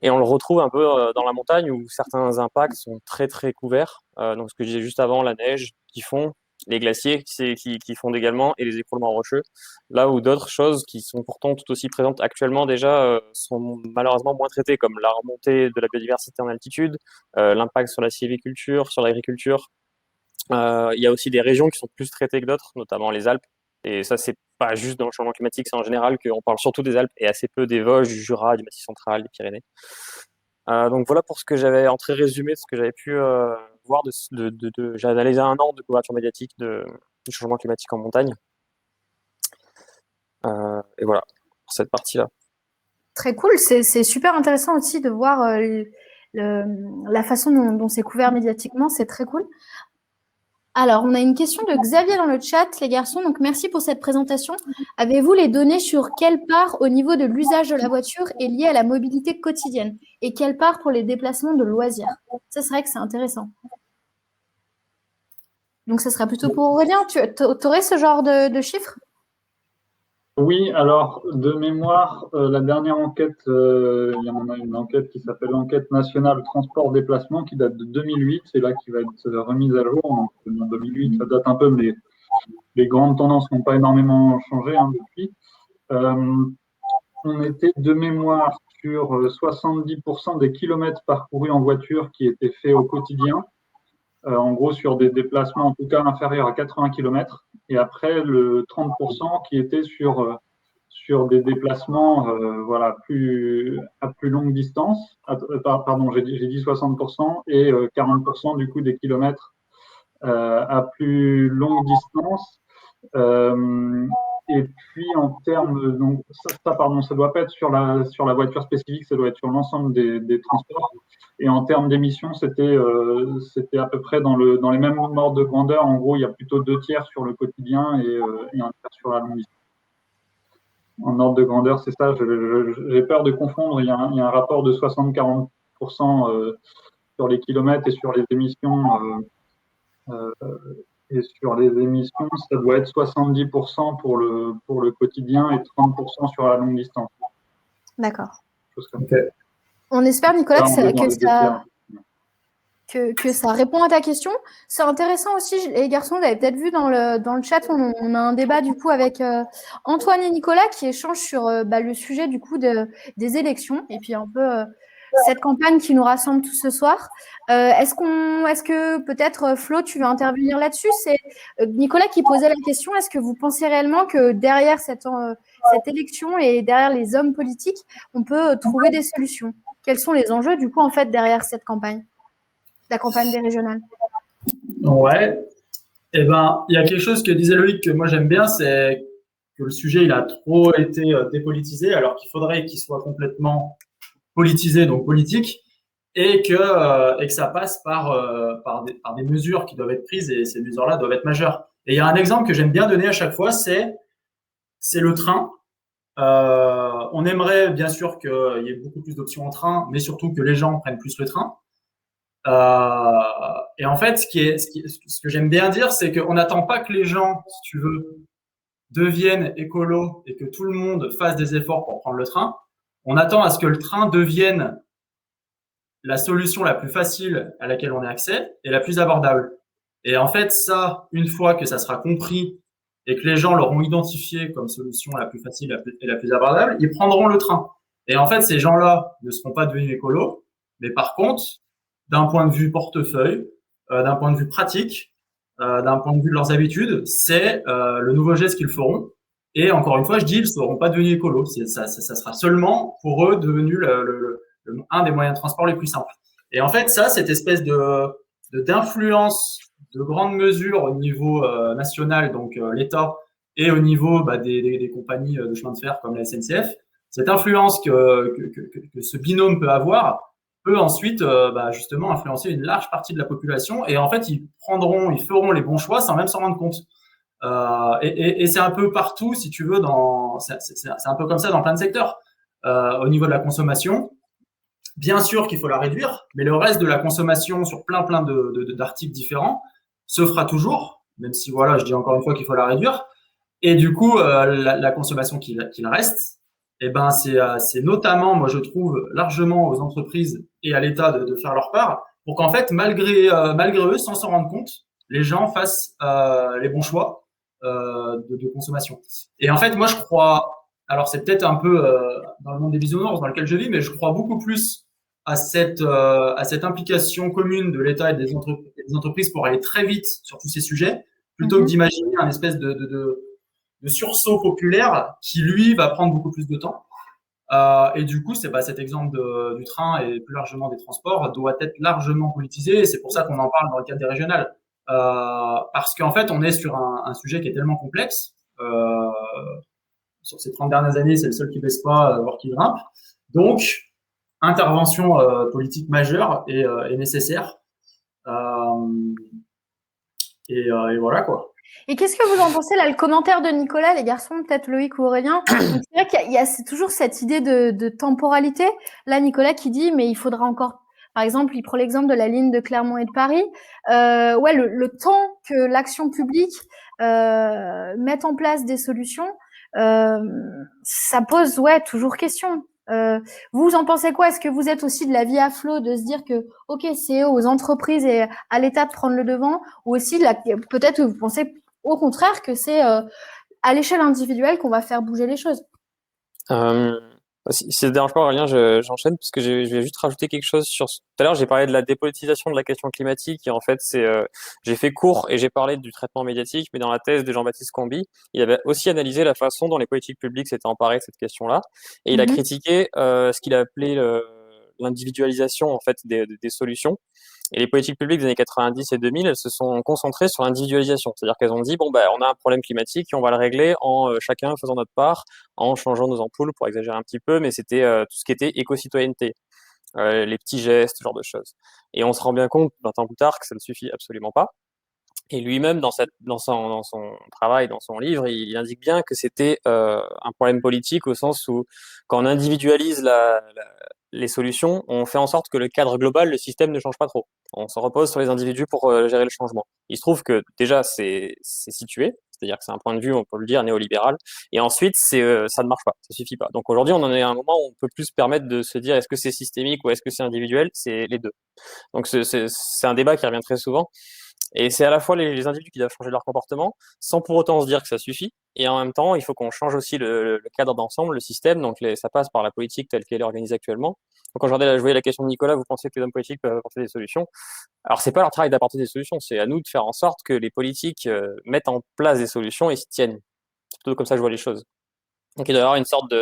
Et on le retrouve un peu dans la montagne où certains impacts sont très très couverts. Donc ce que je disais juste avant, la neige qui fond, les glaciers qui fondent également et les écroulements rocheux. Là où d'autres choses qui sont pourtant tout aussi présentes actuellement déjà sont malheureusement moins traitées, comme la remontée de la biodiversité en altitude, l'impact sur la sylviculture, sur l'agriculture. Il y a aussi des régions qui sont plus traitées que d'autres, notamment les Alpes. Et ça, c'est pas juste dans le changement climatique, c'est en général qu'on parle surtout des Alpes et assez peu des Vosges, du Jura, du Massif central, des Pyrénées. Donc voilà pour ce que j'avais en très résumé de ce que j'avais pu voir. J'ai analysé 1 an de couverture médiatique du changement climatique en montagne. Et voilà pour cette partie-là. Très cool, c'est super intéressant aussi de voir la façon dont c'est couvert médiatiquement, c'est très cool. Alors, on a une question de Xavier dans le chat, les garçons. Donc, merci pour cette présentation. Avez-vous les données sur quelle part au niveau de l'usage de la voiture est liée à la mobilité quotidienne et quelle part pour les déplacements de loisirs? Ça, c'est vrai que c'est intéressant. Donc, ça sera plutôt pour Aurélien. Tu aurais ce genre de chiffres? Oui, alors de mémoire, la dernière enquête, il y en a une enquête qui s'appelle l'enquête nationale transport-déplacement qui date de 2008, c'est là qui va être remise à jour. Donc, en 2008, ça date un peu, mais les grandes tendances n'ont pas énormément changé depuis. on était de mémoire sur 70% des kilomètres parcourus en voiture qui étaient faits au quotidien. En gros, sur des déplacements en tout cas inférieurs à 80 km. Et après, le 30% qui était sur des déplacements voilà, à plus longue distance. Pardon, j'ai dit 60% et 40% du coup des kilomètres à plus longue distance. Et puis en termes, donc ça doit pas être sur la voiture spécifique, ça doit être sur l'ensemble des transports. Et en termes d'émissions, c'était à peu près dans les mêmes ordres de grandeur. En gros, il y a plutôt 2 tiers sur le quotidien et 1 tiers sur la longue distance. En ordre de grandeur, c'est ça. J'ai peur de confondre. Il y a un rapport de 60-40% sur les kilomètres et sur les émissions. Et sur les émissions, ça doit être 70% pour le quotidien et 30% sur la longue distance. D'accord. Okay. On espère, Nicolas, Là, que ça répond à ta question. C'est intéressant aussi, les garçons, vous avez peut-être vu dans le chat, on a un débat du coup avec Antoine et Nicolas qui échangent sur le sujet du coup des élections et puis un peu cette campagne qui nous rassemble tous ce soir. Est-ce que peut-être Flo, tu veux intervenir là-dessus? C'est Nicolas qui posait la question. Est-ce que vous pensez réellement que derrière cette élection et derrière les hommes politiques, on peut trouver des solutions? Quels sont les enjeux du coup en fait derrière cette campagne? La campagne des régionales. Ouais. Eh ben, il y a quelque chose que disait Loïc que moi j'aime bien, c'est que le sujet il a trop été dépolitisé, alors qu'il faudrait qu'il soit complètement politisé, donc politique, et que ça passe par des mesures qui doivent être prises, et ces mesures-là doivent être majeures. Et il y a un exemple que j'aime bien donner à chaque fois, c'est le train. On aimerait bien sûr qu'il y ait beaucoup plus d'options en train, mais surtout que les gens prennent plus le train. Et en fait, ce que j'aime bien dire, c'est qu'on n'attend pas que les gens, si tu veux, deviennent écolos et que tout le monde fasse des efforts pour prendre le train. On attend à ce que le train devienne la solution la plus facile à laquelle on ait accès et la plus abordable. Et en fait, ça, une fois que ça sera compris et que les gens l'auront identifié comme solution la plus facile et la plus abordable, ils prendront le train. Et en fait, ces gens-là ne seront pas devenus écolos, mais par contre, d'un point de vue portefeuille, d'un point de vue pratique, d'un point de vue de leurs habitudes, c'est le nouveau geste qu'ils feront. Et encore une fois, je dis, ils ne seront pas devenus écolos. Ça sera seulement pour eux devenu un des moyens de transport les plus simples. Et en fait, cette espèce d'influence de grandes mesures au niveau national, donc l'État, et au niveau des compagnies de chemin de fer comme la SNCF, cette influence que ce binôme peut avoir peut ensuite justement influencer une large partie de la population. Et en fait, ils feront les bons choix sans même s'en rendre compte. Et c'est un peu partout, si tu veux, c'est un peu comme ça dans plein de secteurs. Au niveau de la consommation, bien sûr qu'il faut la réduire, mais le reste de la consommation sur plein d'articles différents se fera toujours, même si voilà, je dis encore une fois qu'il faut la réduire. Et du coup, la consommation qu'il reste, eh ben c'est notamment, moi je trouve, largement aux entreprises et à l'État de faire leur part, pour qu'en fait, malgré eux, sans s'en rendre compte, les gens fassent les bons choix de consommation. Et en fait, moi je crois, alors c'est peut-être un peu dans le monde des bisounours dans lequel je vis, mais je crois beaucoup plus à cette implication commune de l'État et des entreprises pour aller très vite sur tous ces sujets, plutôt que d'imaginer un espèce de sursaut populaire qui, lui, va prendre beaucoup plus de temps. Et du coup, cet exemple du train et plus largement des transports doit être largement politisé, et c'est pour ça qu'on en parle dans le cadre des régionales. Parce qu'en fait, on est sur un sujet qui est tellement complexe. Sur ces 30 dernières années, c'est le seul qui baisse pas, voire qui grimpe. Donc, intervention politique majeure est nécessaire. Et voilà, quoi. Et qu'est-ce que vous en pensez là, le commentaire de Nicolas, les garçons, peut-être Loïc ou Aurélien? C'est vrai qu'il y a toujours cette idée de temporalité. Là, Nicolas qui dit, mais il faudra encore, par exemple, il prend l'exemple de la ligne de Clermont et de Paris. Le temps que l'action publique mette en place des solutions, ça pose toujours question. Vous en pensez quoi? Est-ce que vous êtes aussi de l'avis à Flo de se dire que ok, c'est aux entreprises et à l'État de prendre le devant, ou aussi peut-être que vous pensez au contraire que c'est à l'échelle individuelle qu'on va faire bouger les choses? Si ça te dérange pas, Aurélien, j'enchaîne parce que je vais juste rajouter quelque chose sur. Tout à l'heure, j'ai parlé de la dépolitisation de la question climatique et en fait, j'ai fait court et j'ai parlé du traitement médiatique, mais dans la thèse de Jean-Baptiste Camby, il avait aussi analysé la façon dont les politiques publiques s'étaient emparées de cette question-là et il a critiqué ce qu'il a appelé l'individualisation en fait des solutions. Et les politiques publiques des années 90 et 2000, elles se sont concentrées sur l'individualisation. C'est-à-dire qu'elles ont dit, bon, on a un problème climatique et on va le régler en chacun faisant notre part, en changeant nos ampoules, pour exagérer un petit peu, mais c'était tout ce qui était éco-citoyenneté, les petits gestes, ce genre de choses. Et on se rend bien compte, 20 ans plus tard, que ça ne suffit absolument pas. Et lui-même, dans son travail, dans son livre, il indique bien que c'était un problème politique au sens où, quand on individualise les solutions, on fait en sorte que le cadre global, le système ne change pas trop. On se repose sur les individus pour gérer le changement. Il se trouve que déjà, c'est situé, c'est-à-dire que c'est un point de vue, on peut le dire, néolibéral. Et ensuite, ça ne marche pas, ça suffit pas. Donc aujourd'hui, on en est à un moment où on peut plus se permettre de se dire est-ce que c'est systémique ou est-ce que c'est individuel? C'est les deux. Donc c'est un débat qui revient très souvent. Et c'est à la fois les individus qui doivent changer leur comportement, sans pour autant se dire que ça suffit. Et en même temps, il faut qu'on change aussi le cadre d'ensemble, le système. Donc ça passe par la politique telle qu'elle est organisée actuellement. Donc quand je voyais la question de Nicolas, vous pensez que les hommes politiques peuvent apporter des solutions? Alors c'est pas leur travail d'apporter des solutions, c'est à nous de faire en sorte que les politiques mettent en place des solutions et s'y tiennent. C'est plutôt comme ça que je vois les choses. Donc il doit y avoir une sorte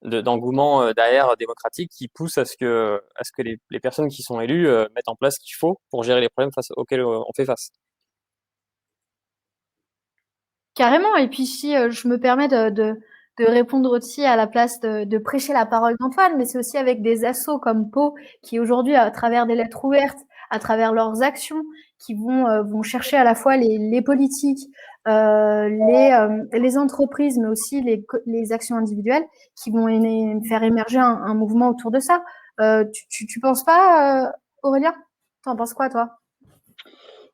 d'engouement derrière démocratique qui pousse à ce que les personnes qui sont élues mettent en place ce qu'il faut pour gérer les problèmes auxquels on fait face. Carrément. Et puis si je me permets de répondre aussi à la place de prêcher la parole d'Antoine, mais c'est aussi avec des assos comme Pau qui aujourd'hui, à travers des lettres ouvertes, à travers leurs actions, qui vont chercher à la fois les politiques, les entreprises, mais aussi les actions individuelles, qui vont faire émerger un mouvement autour de ça. Tu penses pas, Aurélien? T'en penses quoi, toi?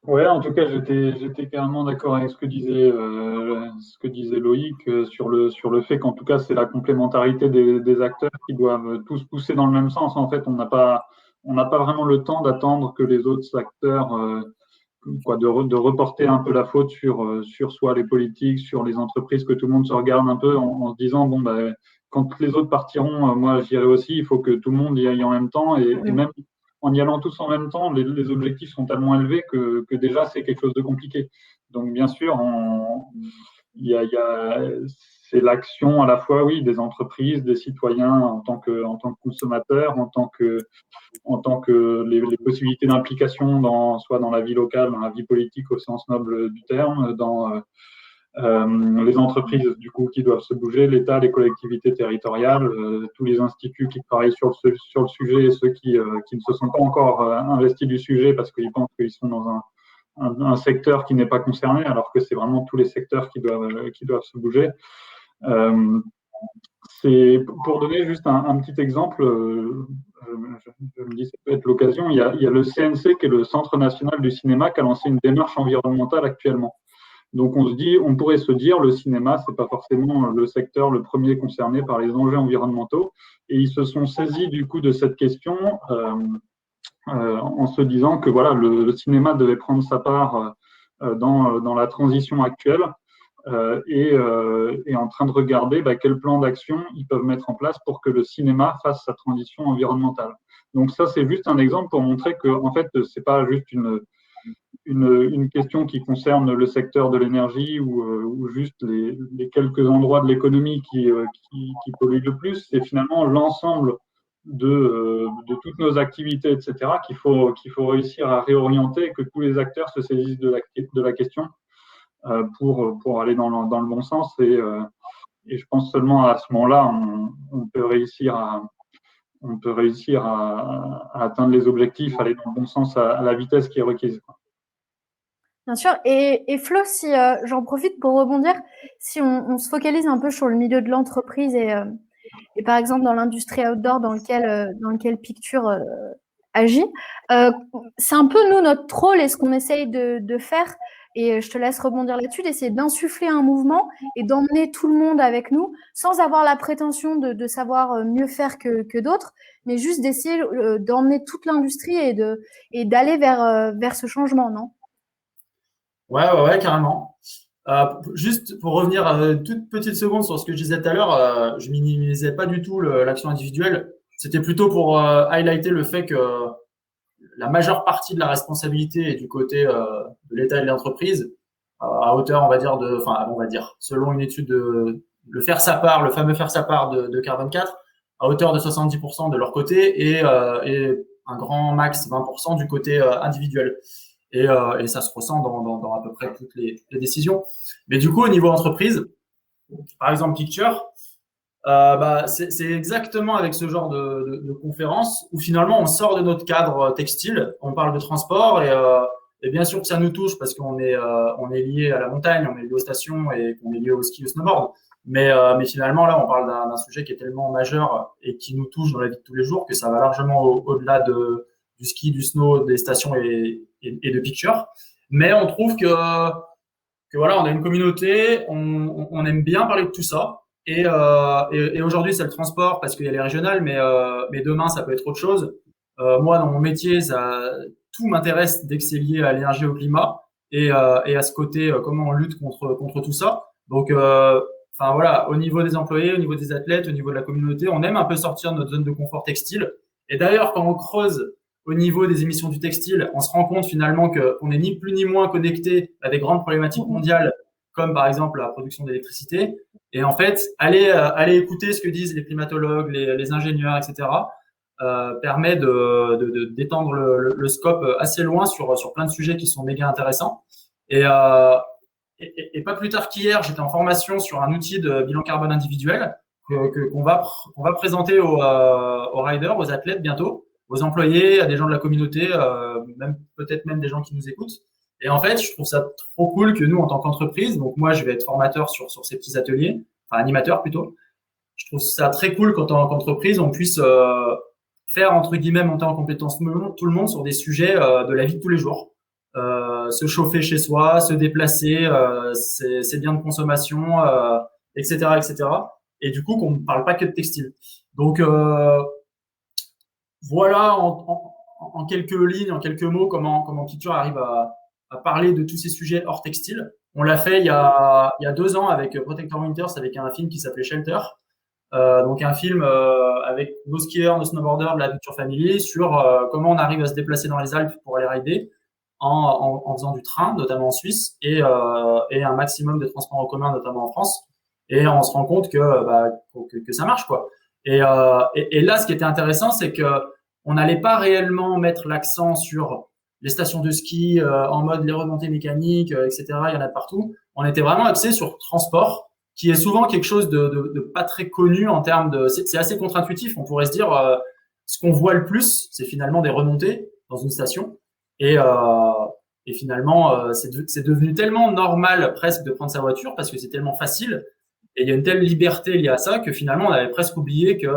Ouais, en tout cas, j'étais carrément d'accord avec ce que disait Loïc sur le fait qu'en tout cas, c'est la complémentarité des acteurs qui doivent tous pousser dans le même sens. En fait, on n'a pas vraiment le temps d'attendre que les autres acteurs, de reporter un peu la faute sur soit les politiques, sur les entreprises, que tout le monde se regarde un peu en se disant, bon, quand les autres partiront, moi, j'irai aussi. Il faut que tout le monde y aille en même temps et même en y allant tous en même temps, les objectifs sont tellement élevés que déjà c'est quelque chose de compliqué. Donc bien sûr, c'est l'action à la fois, oui, des entreprises, des citoyens en tant que consommateurs, en tant que les possibilités d'implication soit dans la vie locale, dans la vie politique au sens noble du terme, dans les entreprises du coup qui doivent se bouger, l'État, les collectivités territoriales, tous les instituts qui travaillent sur le sujet et ceux qui ne se sont pas encore investis du sujet parce qu'ils pensent qu'ils sont dans un secteur qui n'est pas concerné, alors que c'est vraiment tous les secteurs qui doivent se bouger. C'est pour donner juste un petit exemple, je me dis ça peut être l'occasion. Il y a le CNC qui est le Centre national du cinéma qui a lancé une démarche environnementale actuellement. Donc on pourrait se dire, le cinéma, c'est pas forcément le secteur le premier concerné par les enjeux environnementaux, et ils se sont saisis du coup de cette question en se disant que voilà, le cinéma devait prendre sa part dans la transition actuelle et en train de regarder quel plan d'action ils peuvent mettre en place pour que le cinéma fasse sa transition environnementale. Donc ça, c'est juste un exemple pour montrer que en fait, c'est pas juste une question qui concerne le secteur de l'énergie ou juste les quelques endroits de l'économie qui polluent le plus, c'est finalement l'ensemble de toutes nos activités, etc., qu'il faut réussir à réorienter et que tous les acteurs se saisissent de la question pour aller dans le bon sens. Et je pense seulement à ce moment-là, on peut réussir à atteindre les objectifs, aller dans le bon sens à la vitesse qui est requise. Bien sûr. Et Flo, si j'en profite pour rebondir, si on se focalise un peu sur le milieu de l'entreprise et par exemple dans l'industrie outdoor dans lequel Picture agit, c'est un peu nous notre rôle et ce qu'on essaye de faire. Et je te laisse rebondir là-dessus, d'essayer d'insuffler un mouvement et d'emmener tout le monde avec nous, sans avoir la prétention de savoir mieux faire que d'autres, mais juste d'essayer d'emmener toute l'industrie et d'aller vers ce changement, non? Ouais, carrément. Juste pour revenir une toute petite seconde sur ce que je disais tout à l'heure, je minimisais pas du tout l'action individuelle. C'était plutôt pour highlighter le fait que la majeure partie de la responsabilité est du côté de l'État et de l'entreprise, à hauteur, on va dire, selon une étude le fameux faire sa part de Carbone 4, à hauteur de 70% de leur côté et un grand max 20% du côté individuel. Et ça se ressent dans à peu près toutes les décisions. Mais du coup, au niveau entreprise, par exemple Picture, c'est exactement avec ce genre de conférence où finalement on sort de notre cadre textile, on parle de transport et bien sûr que ça nous touche parce qu'on est lié à la montagne, on est lié aux stations et qu'on est lié au ski, au snowboard. Mais finalement là on parle d'un sujet qui est tellement majeur et qui nous touche dans la vie de tous les jours que ça va largement au-delà du ski, du snow, des stations et de Picture. Mais on trouve que voilà, on a une communauté, on aime bien parler de tout ça. Et aujourd'hui, c'est le transport parce qu'il y a les régionales, mais demain, ça peut être autre chose. Moi, dans mon métier, tout m'intéresse dès que c'est lié à l'énergie, au climat et à ce côté, comment on lutte contre tout ça. Donc, voilà, au niveau des employés, au niveau des athlètes, au niveau de la communauté, on aime un peu sortir de notre zone de confort textile. Et d'ailleurs, quand on creuse au niveau des émissions du textile, on se rend compte finalement qu'on n'est ni plus ni moins connecté à des grandes problématiques mondiales, comme par exemple la production d'électricité. Et en fait, aller écouter ce que disent les climatologues, les ingénieurs, etc., permet d'étendre le scope assez loin sur plein de sujets qui sont méga intéressants. Et pas plus tard qu'hier, j'étais en formation sur un outil de bilan carbone individuel qu'on va présenter aux riders, aux athlètes bientôt, aux employés, à des gens de la communauté, peut-être même des gens qui nous écoutent. Et en fait, je trouve ça trop cool que nous, en tant qu'entreprise, donc moi, je vais être formateur sur ces petits ateliers, enfin animateur plutôt. Je trouve ça très cool qu'en tant qu'entreprise, on puisse faire, entre guillemets, monter en compétence tout le monde sur des sujets de la vie de tous les jours. Se chauffer chez soi, se déplacer, ses biens de consommation, etc., etc. Et du coup, qu'on ne parle pas que de textile. Donc, voilà en quelques lignes, en quelques mots, comment Picture arrive à parler de tous ces sujets hors textile. On l'a fait il y a 2 ans avec Protector Winters, avec un film qui s'appelait Shelter. Donc un film avec nos skieurs, nos snowboarders de la Picture Family sur comment on arrive à se déplacer dans les Alpes pour aller rider en faisant du train, notamment en Suisse, et un maximum de transports en commun, notamment en France. Et on se rend compte que ça marche, quoi. Et là, ce qui était intéressant, c'est que on n'allait pas réellement mettre l'accent sur les stations de ski en mode les remontées mécaniques, etc. Il y en a de partout. On était vraiment axé sur transport, qui est souvent quelque chose de pas très connu en termes de. C'est assez contre-intuitif. On pourrait se dire ce qu'on voit le plus, c'est finalement des remontées dans une station. Et finalement, c'est devenu tellement normal presque de prendre sa voiture parce que c'est tellement facile. Et il y a une telle liberté liée à ça que finalement, on avait presque oublié que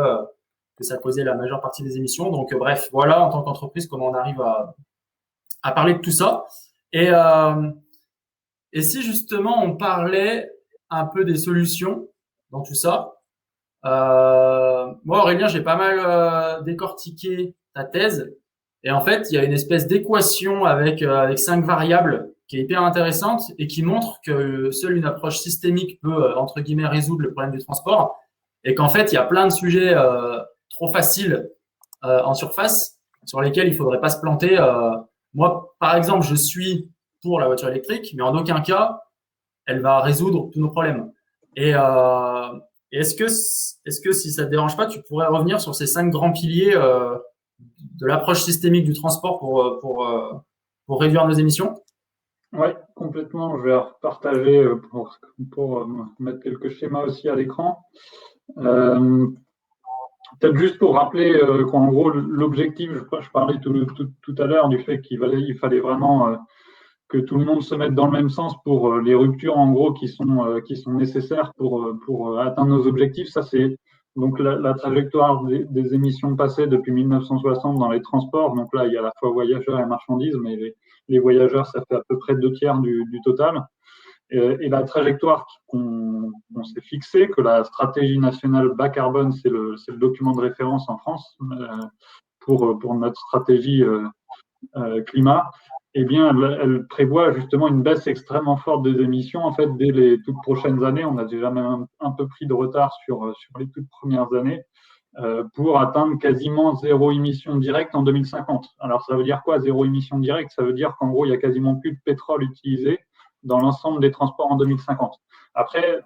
ça causait la majeure partie des émissions. Donc, bref, voilà, en tant qu'entreprise, comment on arrive à parler de tout ça. Et si justement, on parlait un peu des solutions dans tout ça. Moi, Aurélien, j'ai pas mal décortiqué ta thèse. Et en fait, il y a une espèce d'équation avec 5 variables qui est hyper intéressante et qui montre que seule une approche systémique peut, entre guillemets, résoudre le problème du transport et qu'en fait, il y a plein de sujets trop faciles en surface sur lesquels il faudrait pas se planter. Moi, par exemple, je suis pour la voiture électrique, mais en aucun cas, elle va résoudre tous nos problèmes. Et est-ce que si ça te dérange pas, tu pourrais revenir sur ces 5 grands piliers de l'approche systémique du transport pour réduire nos émissions? Oui, complètement. Je vais repartager pour mettre quelques schémas aussi à l'écran. Peut-être juste pour rappeler qu'en gros, l'objectif, je parlais tout à l'heure du fait qu'il fallait vraiment que tout le monde se mette dans le même sens pour les ruptures, en gros, qui sont nécessaires pour atteindre nos objectifs. Ça, c'est donc la trajectoire des émissions passées depuis 1960 dans les transports. Donc là, il y a à la fois voyageurs et marchandises, mais les voyageurs, ça fait à peu près 2 tiers du total. Et la trajectoire qu'on s'est fixée, que la stratégie nationale bas carbone, c'est le document de référence en France pour notre stratégie climat. eh bien, elle prévoit justement une baisse extrêmement forte des émissions. En fait, dès les toutes prochaines années, on a déjà même un peu pris de retard sur les toutes premières années, pour atteindre quasiment zéro émission directe en 2050. Alors, ça veut dire quoi, zéro émission directe? Ça veut dire qu'en gros, il n'y a quasiment plus de pétrole utilisé dans l'ensemble des transports en 2050. Après,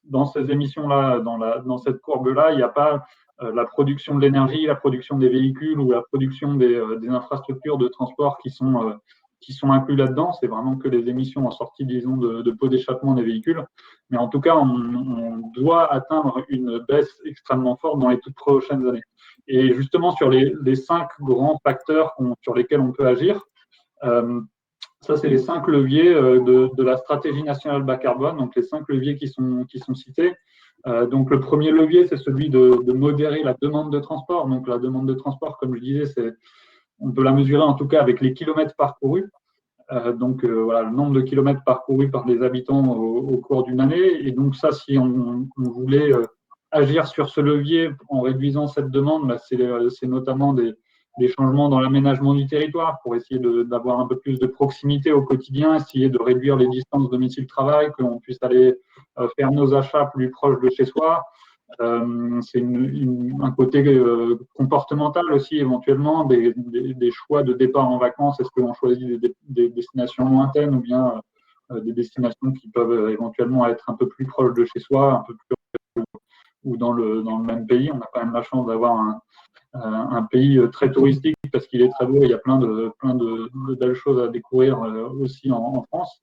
dans ces émissions-là, dans cette courbe-là, il n'y a pas la production de l'énergie, la production des véhicules ou la production des infrastructures de transport qui sont inclus là-dedans. C'est vraiment que les émissions en sortie, disons, de pots d'échappement des véhicules. Mais en tout cas, on doit atteindre une baisse extrêmement forte dans les toutes prochaines années. Et justement, sur les 5 grands facteurs sur lesquels on peut agir, ça, c'est les 5 leviers de la stratégie nationale bas carbone, donc les 5 leviers qui sont cités. Donc, le premier levier, c'est celui de modérer la demande de transport. Donc, la demande de transport, comme je disais, on peut la mesurer en tout cas avec les kilomètres parcourus. Donc, voilà, le nombre de kilomètres parcourus par les habitants au cours d'une année. Et donc, ça, si on voulait agir sur ce levier en réduisant cette demande, bah, c'est notamment des changements dans l'aménagement du territoire pour essayer d'avoir un peu plus de proximité au quotidien, essayer de réduire les distances domicile-travail, que l'on puisse aller faire nos achats plus proches de chez soi. C'est un côté comportemental aussi, éventuellement, des choix de départ en vacances. Est-ce que l'on choisit des destinations lointaines ou bien des destinations qui peuvent éventuellement être un peu plus proches de chez soi, un peu plus ou dans le même pays. On a quand même la chance d'avoir un pays très touristique parce qu'il est très beau et il y a plein de belles choses à découvrir aussi en France.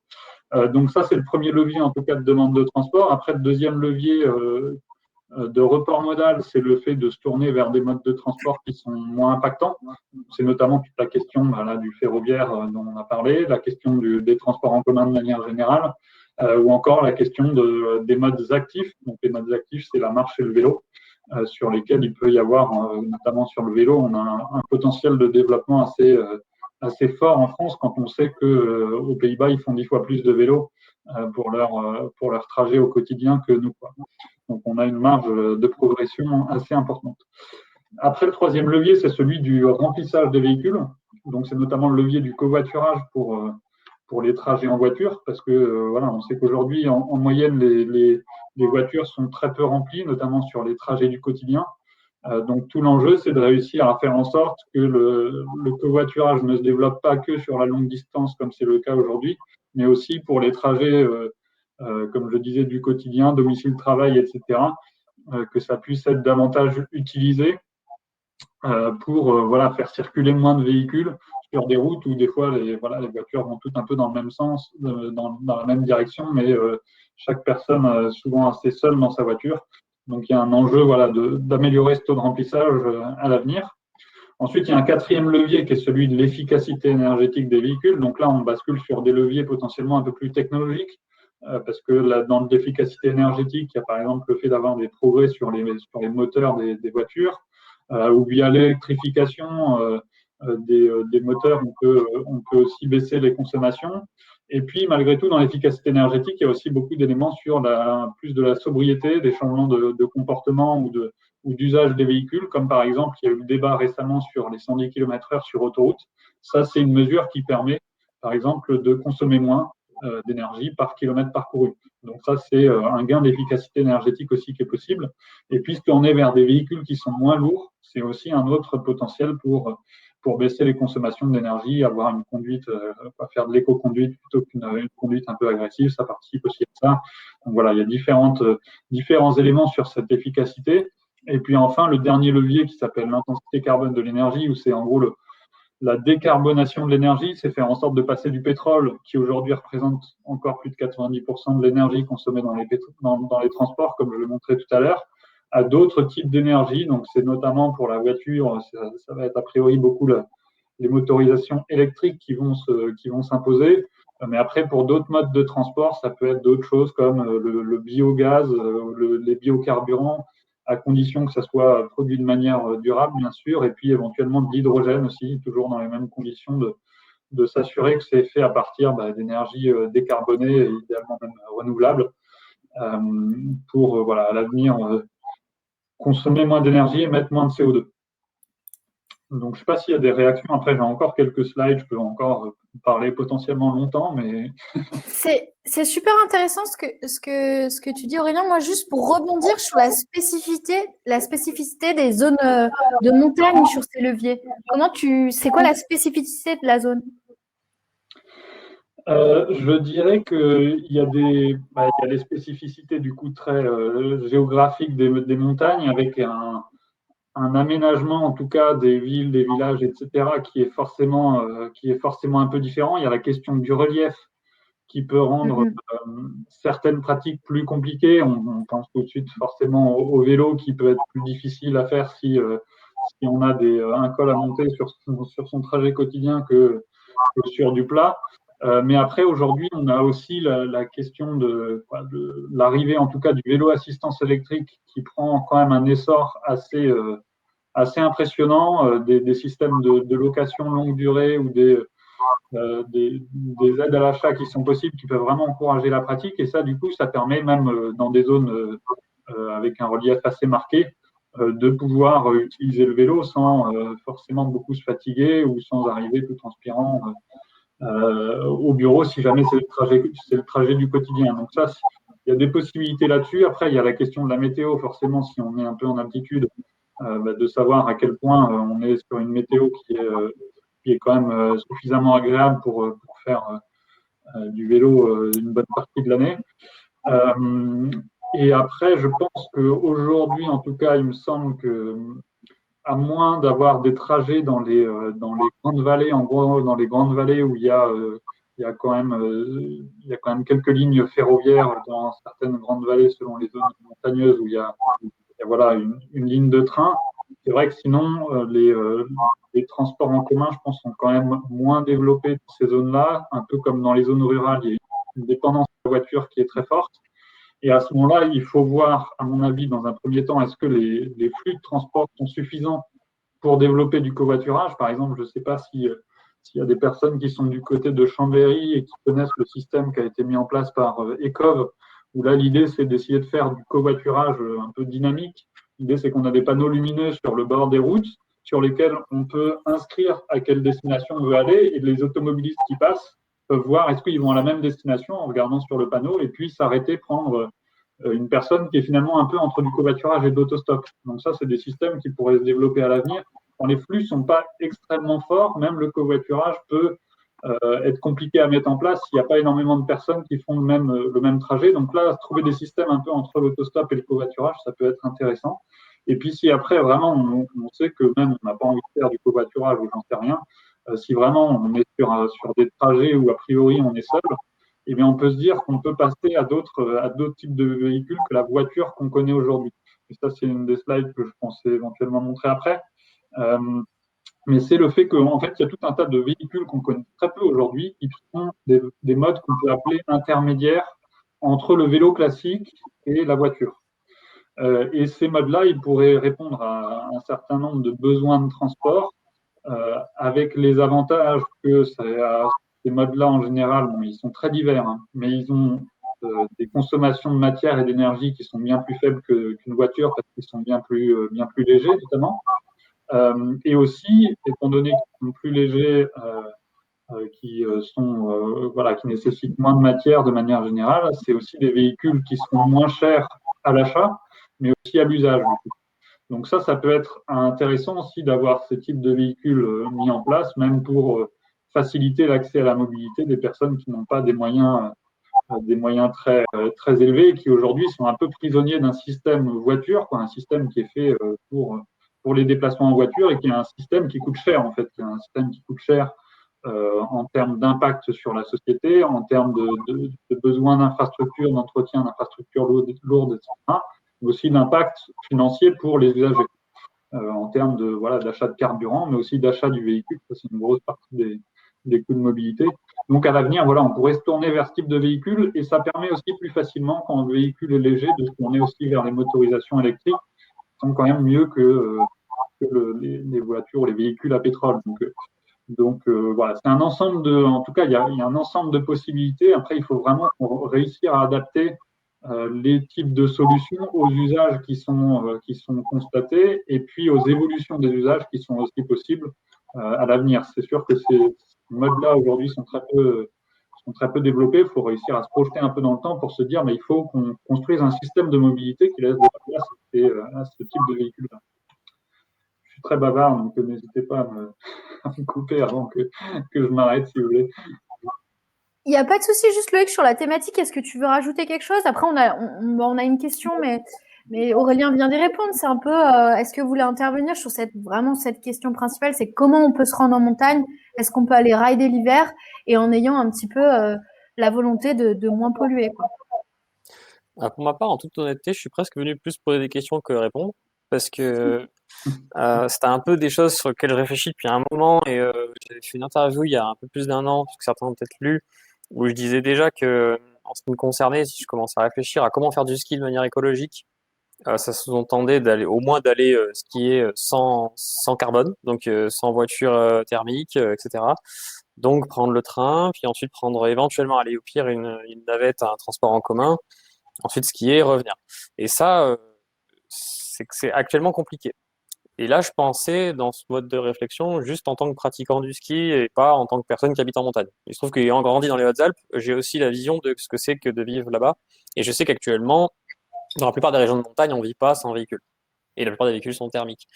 Donc ça, c'est le premier levier en tout cas de demande de transport. Après, le deuxième levier de report modal, c'est le fait de se tourner vers des modes de transport qui sont moins impactants. C'est notamment toute la question du ferroviaire dont on a parlé, la question des transports en commun de manière générale, ou encore la question des modes actifs. Donc les modes actifs, c'est la marche et le vélo, sur lesquels il peut y avoir, notamment sur le vélo, on a un potentiel de développement assez fort en France quand on sait qu'aux Pays-Bas, ils font 10 fois plus de vélos pour leur trajet au quotidien que nous, quoi. Donc, on a une marge de progression assez importante. Après, le troisième levier, c'est celui du remplissage des véhicules. Donc, c'est notamment le levier du covoiturage pour les trajets en voiture, parce que voilà, on sait qu'aujourd'hui, en moyenne, les voitures sont très peu remplies, notamment sur les trajets du quotidien. Donc, tout l'enjeu, c'est de réussir à faire en sorte que le covoiturage ne se développe pas que sur la longue distance, comme c'est le cas aujourd'hui, mais aussi pour les trajets comme je disais, du quotidien, domicile-travail, etc., que ça puisse être davantage utilisé pour faire circuler moins de véhicules sur des routes où des fois les voitures vont toutes un peu dans le même sens, dans la même direction, mais chaque personne souvent assez seule dans sa voiture. Donc il y a un enjeu d'améliorer ce taux de remplissage à l'avenir. Ensuite, il y a un quatrième levier qui est celui de l'efficacité énergétique des véhicules. Donc là, on bascule sur des leviers potentiellement un peu plus technologiques. Parce que dans l'efficacité énergétique, il y a par exemple le fait d'avoir des progrès sur les moteurs des voitures, ou via l'électrification des moteurs, on peut aussi baisser les consommations. Et puis, malgré tout, dans l'efficacité énergétique, il y a aussi beaucoup d'éléments sur plus de la sobriété, des changements de comportement ou d'usage des véhicules, comme par exemple, il y a eu le débat récemment sur les 110 km/h sur autoroute. Ça, c'est une mesure qui permet, par exemple, de consommer moins d'énergie par kilomètre parcouru. Donc ça, c'est un gain d'efficacité énergétique aussi qui est possible. Et puisqu'on est vers des véhicules qui sont moins lourds, c'est aussi un autre potentiel pour baisser les consommations d'énergie, avoir une conduite, faire de l'éco-conduite plutôt qu'une conduite un peu agressive, ça participe aussi à ça. Donc voilà, il y a différents éléments sur cette efficacité. Et puis enfin, le dernier levier qui s'appelle l'intensité carbone de l'énergie, où c'est en gros la décarbonation de l'énergie, c'est faire en sorte de passer du pétrole, qui aujourd'hui représente encore plus de 90% de l'énergie consommée dans les transports, comme je le montrais tout à l'heure, à d'autres types d'énergie. Donc, c'est notamment pour la voiture, ça va être a priori beaucoup les motorisations électriques qui vont s'imposer. Mais après, pour d'autres modes de transport, ça peut être d'autres choses comme le biogaz, les biocarburants, à condition que ça soit produit de manière durable, bien sûr, et puis éventuellement de l'hydrogène aussi, toujours dans les mêmes conditions, de s'assurer que c'est fait à partir d'énergie décarbonée et idéalement même renouvelable, pour à l'avenir consommer moins d'énergie et mettre moins de CO2. Donc, je ne sais pas s'il y a des réactions. Après, j'ai encore quelques slides, je peux encore parler potentiellement longtemps, mais… C'est super intéressant ce que tu dis, Aurélien. Moi, juste pour rebondir sur la spécificité des zones de montagne sur ces leviers. C'est quoi la spécificité de la zone? Je dirais qu'il y a des spécificités du coup très géographiques des montagnes, avec un aménagement en tout cas des villes, des villages, etc., qui est forcément un peu différent. Il y a la question du relief qui peut rendre certaines pratiques plus compliquées. On pense tout de suite forcément au vélo, qui peut être plus difficile à faire si on a un col à monter sur son trajet quotidien que sur du plat. Mais après, aujourd'hui, on a aussi la question de l'arrivée, en tout cas, du vélo assistance électrique, qui prend quand même un essor assez impressionnant, des systèmes de location longue durée ou des aides à l'achat qui sont possibles, qui peuvent vraiment encourager la pratique. Et ça, du coup, ça permet même dans des zones avec un relief assez marqué, de pouvoir utiliser le vélo sans forcément beaucoup se fatiguer ou sans arriver tout transpirant au bureau, si jamais c'est le trajet du quotidien. Donc ça, il y a des possibilités là-dessus. Après, il y a la question de la météo, forcément, si on est un peu en altitude, de savoir à quel point on est sur une météo qui est quand même suffisamment agréable pour faire du vélo une bonne partie de l'année. Et après, je pense qu'aujourd'hui, en tout cas, il me semble que, à moins d'avoir des trajets dans les grandes vallées, en gros, dans les grandes vallées où il y a quand même quelques lignes ferroviaires dans certaines grandes vallées selon les zones montagneuses où il y a voilà, une ligne de train. C'est vrai que sinon, les transports en commun, je pense, sont quand même moins développés dans ces zones-là, un peu comme dans les zones rurales. Il y a une dépendance de la voiture qui est très forte. Et à ce moment-là, il faut voir, à mon avis, dans un premier temps, est-ce que les flux de transport sont suffisants pour développer du covoiturage. Par exemple, je ne sais pas s'il y a des personnes qui sont du côté de Chambéry et qui connaissent le système qui a été mis en place par Ecov, où là, l'idée, c'est d'essayer de faire du covoiturage un peu dynamique. L'idée, c'est qu'on a des panneaux lumineux sur le bord des routes sur lesquels on peut inscrire à quelle destination on veut aller, et les automobilistes qui passent peuvent voir est-ce qu'ils vont à la même destination en regardant sur le panneau, et puis s'arrêter, prendre une personne qui est finalement un peu entre du covoiturage et de l'autostop. Donc ça, c'est des systèmes qui pourraient se développer à l'avenir. Quand les flux ne sont pas extrêmement forts, même le covoiturage peut être compliqué à mettre en place s'il n'y a pas énormément de personnes qui font le même trajet. Donc là, trouver des systèmes un peu entre l'autostop et le covoiturage, ça peut être intéressant. Et puis si après, vraiment, on sait que même on n'a pas envie de faire du covoiturage ou j'en sais rien, si vraiment on est sur des trajets où a priori on est seul, eh bien on peut se dire qu'on peut passer à d'autres types de véhicules que la voiture qu'on connaît aujourd'hui. Et ça, c'est une des slides que je pensais éventuellement montrer après. Mais c'est le fait qu'en fait, il y a tout un tas de véhicules qu'on connaît très peu aujourd'hui, qui sont des modes qu'on peut appeler intermédiaires entre le vélo classique et la voiture. Et ces modes-là, ils pourraient répondre à un certain nombre de besoins de transport, avec les avantages que ces modes-là, en général, bon, ils sont très divers, hein, mais ils ont des consommations de matière et d'énergie qui sont bien plus faibles qu'une voiture, parce qu'ils sont bien plus légers, notamment. Et aussi, étant donné qu'ils sont plus légers, qui nécessitent moins de matière de manière générale, c'est aussi des véhicules qui sont moins chers à l'achat, mais aussi à l'usage. Donc ça peut être intéressant aussi d'avoir ce type de véhicules mis en place, même pour faciliter l'accès à la mobilité des personnes qui n'ont pas des moyens très, très élevés, et qui aujourd'hui sont un peu prisonniers d'un système voiture, un système qui est fait pour les déplacements en voiture, et qui est un système qui coûte cher, en fait, qui est un système qui coûte cher en termes d'impact sur la société, en termes de besoins d'infrastructures, d'entretien d'infrastructures lourdes, etc., mais aussi d'impact financier pour les usagers, en termes d'achat de carburant, mais aussi d'achat du véhicule. Ça, c'est une grosse partie des coûts de mobilité. Donc, à l'avenir, on pourrait se tourner vers ce type de véhicule, et ça permet aussi plus facilement, quand le véhicule est léger, de se tourner aussi vers les motorisations électriques, qui sont quand même mieux que les voitures ou les véhicules à pétrole. Donc voilà, c'est un ensemble en tout cas, il y a un ensemble de possibilités. Après, il faut vraiment réussir à adapter les types de solutions aux usages qui sont constatés, et puis aux évolutions des usages qui sont aussi possibles à l'avenir. C'est sûr que modes-là aujourd'hui sont très peu développés. Il faut réussir à se projeter un peu dans le temps pour se dire, mais il faut qu'on construise un système de mobilité qui laisse de la place à ce type de véhicule-là. Je suis très bavard, donc n'hésitez pas à me couper avant que je m'arrête, si vous voulez. Il n'y a pas de souci, juste Loïc, sur la thématique, est-ce que tu veux rajouter quelque chose? Après, on a une question, mais Aurélien vient d'y répondre. C'est un peu, est-ce que vous voulez intervenir sur vraiment cette question principale, c'est comment on peut se rendre en montagne? Est-ce qu'on peut aller rider l'hiver et en ayant un petit peu la volonté de moins polluer, quoi. Pour ma part, en toute honnêteté, je suis presque venu plus poser des questions que répondre, parce que c'était un peu des choses sur lesquelles je réfléchis depuis un moment, et j'avais fait une interview il y a un peu plus d'un an, parce que certains ont peut-être lu, où je disais déjà que, en ce qui me concernait, si je commençais à réfléchir à comment faire du ski de manière écologique, ça sous-entendait au moins d'aller skier sans carbone, donc sans voiture thermique, etc. Donc prendre le train, puis ensuite prendre éventuellement, aller au pire, une navette, un transport en commun, ensuite skier, revenir. Et ça, c'est actuellement compliqué. Et là, je pensais dans ce mode de réflexion juste en tant que pratiquant du ski et pas en tant que personne qui habite en montagne. Il se trouve qu'ayant grandi dans les Hautes-Alpes, j'ai aussi la vision de ce que c'est que de vivre là-bas. Et je sais qu'actuellement, dans la plupart des régions de montagne, on ne vit pas sans véhicule. Et la plupart des véhicules sont thermiques.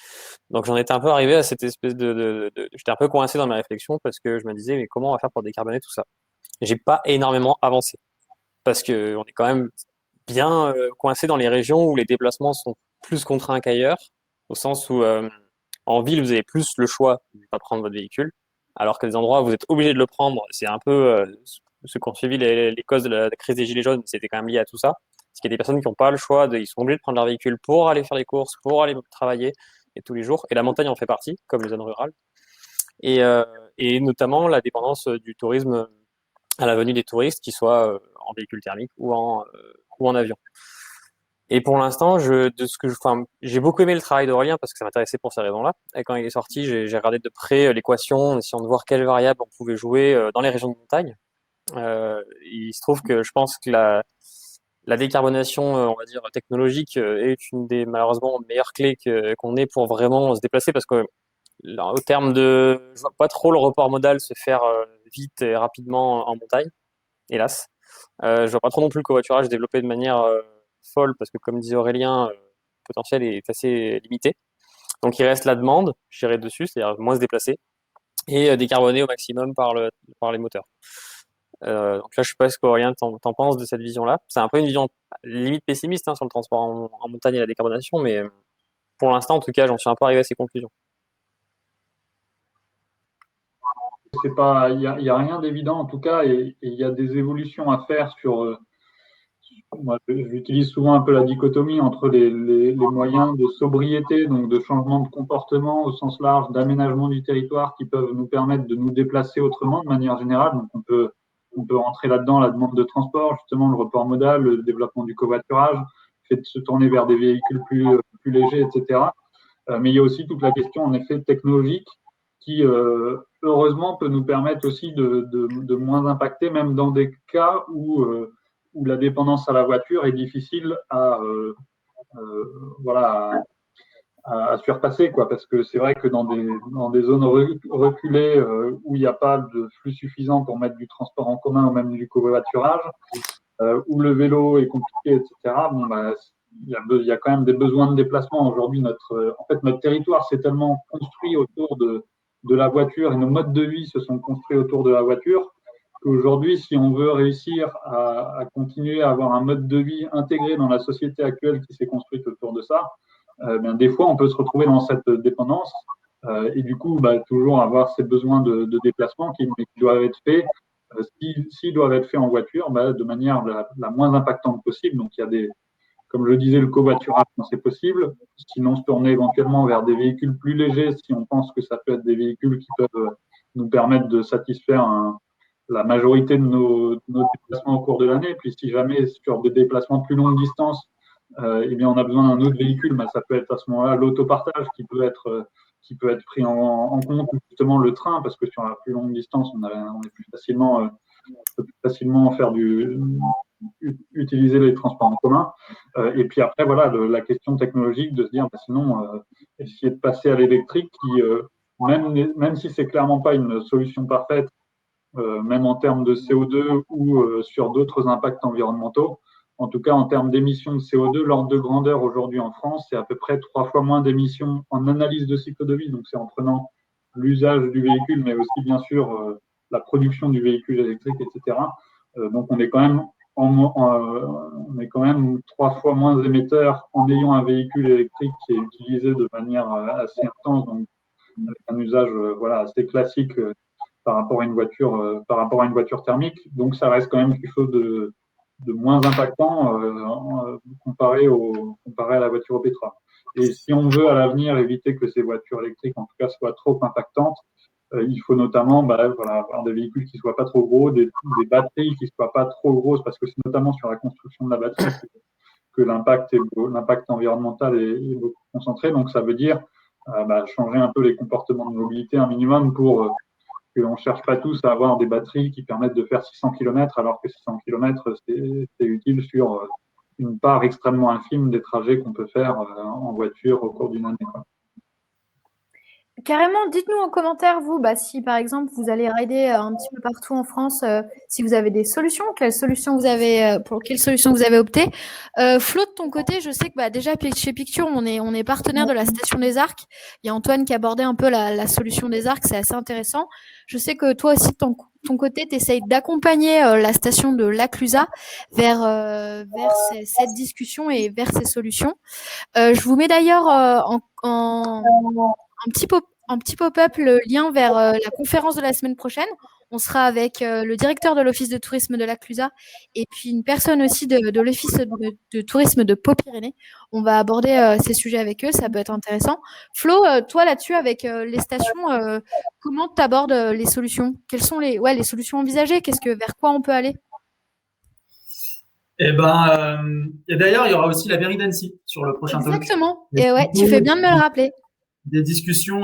Donc j'en étais un peu arrivé à cette espèce J'étais un peu coincé dans mes réflexions parce que je me disais, mais comment on va faire pour décarboner tout ça? J'ai pas énormément avancé. Parce qu'on est quand même bien coincé dans les régions où les déplacements sont plus contraints qu'ailleurs, au sens où en ville, vous avez plus le choix de ne pas prendre votre véhicule, alors que des endroits où vous êtes obligé de le prendre, c'est un peu ce qu'ont suivi les causes de la crise des Gilets jaunes, c'était quand même lié à tout ça. Parce qu'il y a des personnes qui n'ont pas le choix, ils sont obligés de prendre leur véhicule pour aller faire des courses, pour aller travailler, et tous les jours. Et la montagne en fait partie, comme les zones rurales. Et, et notamment la dépendance du tourisme à la venue des touristes, qu'ils soient en véhicule thermique ou en avion. Et pour l'instant, j'ai beaucoup aimé le travail d'Aurélien parce que ça m'intéressait pour ces raisons-là. Et quand il est sorti, j'ai regardé de près l'équation, en essayant de voir quelles variables on pouvait jouer dans les régions de montagne. Il se trouve que je pense que la décarbonation, on va dire technologique, est une des malheureusement meilleures clés qu'on ait pour vraiment se déplacer, parce que là, au terme je vois pas trop le report modal se faire vite et rapidement en montagne, hélas. Je vois pas trop non plus le covoiturage se développer de manière folle, parce que comme disait Aurélien, le potentiel est assez limité. Donc il reste la demande, j'irai dessus, c'est-à-dire moins se déplacer, et décarboner au maximum par les moteurs. Donc là, je sais pas ce qu'Aurélien t'en penses de cette vision-là. C'est un peu une vision limite pessimiste sur le transport en montagne et la décarbonation, mais pour l'instant, en tout cas, j'en suis un peu arrivé à ces conclusions. C'est pas, il y a rien d'évident en tout cas, et il y a des évolutions à faire sur. Moi, j'utilise souvent un peu la dichotomie entre les moyens de sobriété, donc de changement de comportement au sens large, d'aménagement du territoire qui peuvent nous permettre de nous déplacer autrement de manière générale. Donc on peut rentrer là-dedans la demande de transport, justement le report modal, le développement du covoiturage, le fait de se tourner vers des véhicules plus légers, etc. Mais il y a aussi toute la question en effet technologique qui heureusement peut nous permettre aussi de moins impacter, même dans des cas où la dépendance à la voiture est difficile voilà, à surpasser, quoi, parce que c'est vrai que dans des zones reculées où il n'y a pas de flux suffisant pour mettre du transport en commun ou même du covoiturage, où le vélo est compliqué, etc., bon, bah, il y a quand même des besoins de déplacement. Aujourd'hui, en fait, notre territoire s'est tellement construit autour de la voiture, et nos modes de vie se sont construits autour de la voiture, qu'aujourd'hui, si on veut réussir à continuer à avoir un mode de vie intégré dans la société actuelle qui s'est construite autour de ça, bien, des fois, on peut se retrouver dans cette dépendance et du coup, bah, toujours avoir ces besoins de déplacement qui doivent être faits. S'ils doivent être faits en voiture, bah, de manière la moins impactante possible. Donc, il y a comme je le disais, le covoiturage quand c'est possible. Sinon, se tourner éventuellement vers des véhicules plus légers si on pense que ça peut être des véhicules qui peuvent nous permettre de satisfaire la majorité de nos déplacements au cours de l'année. Puis, si jamais sur des déplacements plus longue distance, eh bien, on a besoin d'un autre véhicule, bah, ça peut être à ce moment-là l'autopartage qui peut être pris en compte, justement le train, parce que sur la plus longue distance, on est plus facilement utiliser les transports en commun. Et puis après, voilà, la question technologique de se dire, bah, sinon, essayer de passer à l'électrique qui, même si c'est clairement pas une solution parfaite, même en termes de CO2 ou sur d'autres impacts environnementaux. En tout cas, en termes d'émissions de CO2, l'ordre de grandeur aujourd'hui en France, c'est à peu près 3 fois moins d'émissions en analyse de cycle de vie. Donc, c'est en prenant l'usage du véhicule, mais aussi, bien sûr, la production du véhicule électrique, etc. Donc, on est quand même 3 fois moins émetteur en ayant un véhicule électrique qui est utilisé de manière assez intense, donc avec un usage assez classique par rapport à une voiture thermique. Donc, ça reste quand même quelque chose de moins impactant comparé à la voiture au pétrole. Et si on veut à l'avenir éviter que ces voitures électriques, en tout cas, soient trop impactantes, il faut notamment avoir des véhicules qui ne soient pas trop gros, des batteries qui ne soient pas trop grosses, parce que c'est notamment sur la construction de la batterie que l'impact environnemental est beaucoup concentré. Donc, ça veut dire changer un peu les comportements de mobilité un minimum pour que l'on ne cherche pas tous à avoir des batteries qui permettent de faire 600 km, alors que 600 km, c'est utile sur une part extrêmement infime des trajets qu'on peut faire en voiture au cours d'une année. Carrément, dites-nous en commentaire, vous, si par exemple vous allez rider un petit peu partout en France, si vous avez des solutions, pour quelles solutions vous avez opté. Flo, de ton côté, je sais que déjà chez Picture, on est partenaire de la station des Arcs. Il y a Antoine qui abordait un peu la solution des Arcs, c'est assez intéressant. Je sais que toi aussi, de ton côté, tu essayes d'accompagner la station de Laclusa vers cette discussion et vers ces solutions. Je vous mets d'ailleurs en petit pop-up le lien vers la conférence de la semaine prochaine. On sera avec le directeur de l'Office de tourisme de Laclusa et puis une personne aussi de l'Office de tourisme de Pau-Pyrénées. On va aborder ces sujets avec eux, ça peut être intéressant. Flo, toi là-dessus, avec les stations, comment tu abordes les solutions? Quelles sont les solutions envisagées? Vers quoi on peut aller? Et d'ailleurs, il y aura aussi la mairie d'Annecy sur le prochain talk. Exactement. Et ouais, tu fais bien de me le rappeler. Des discussions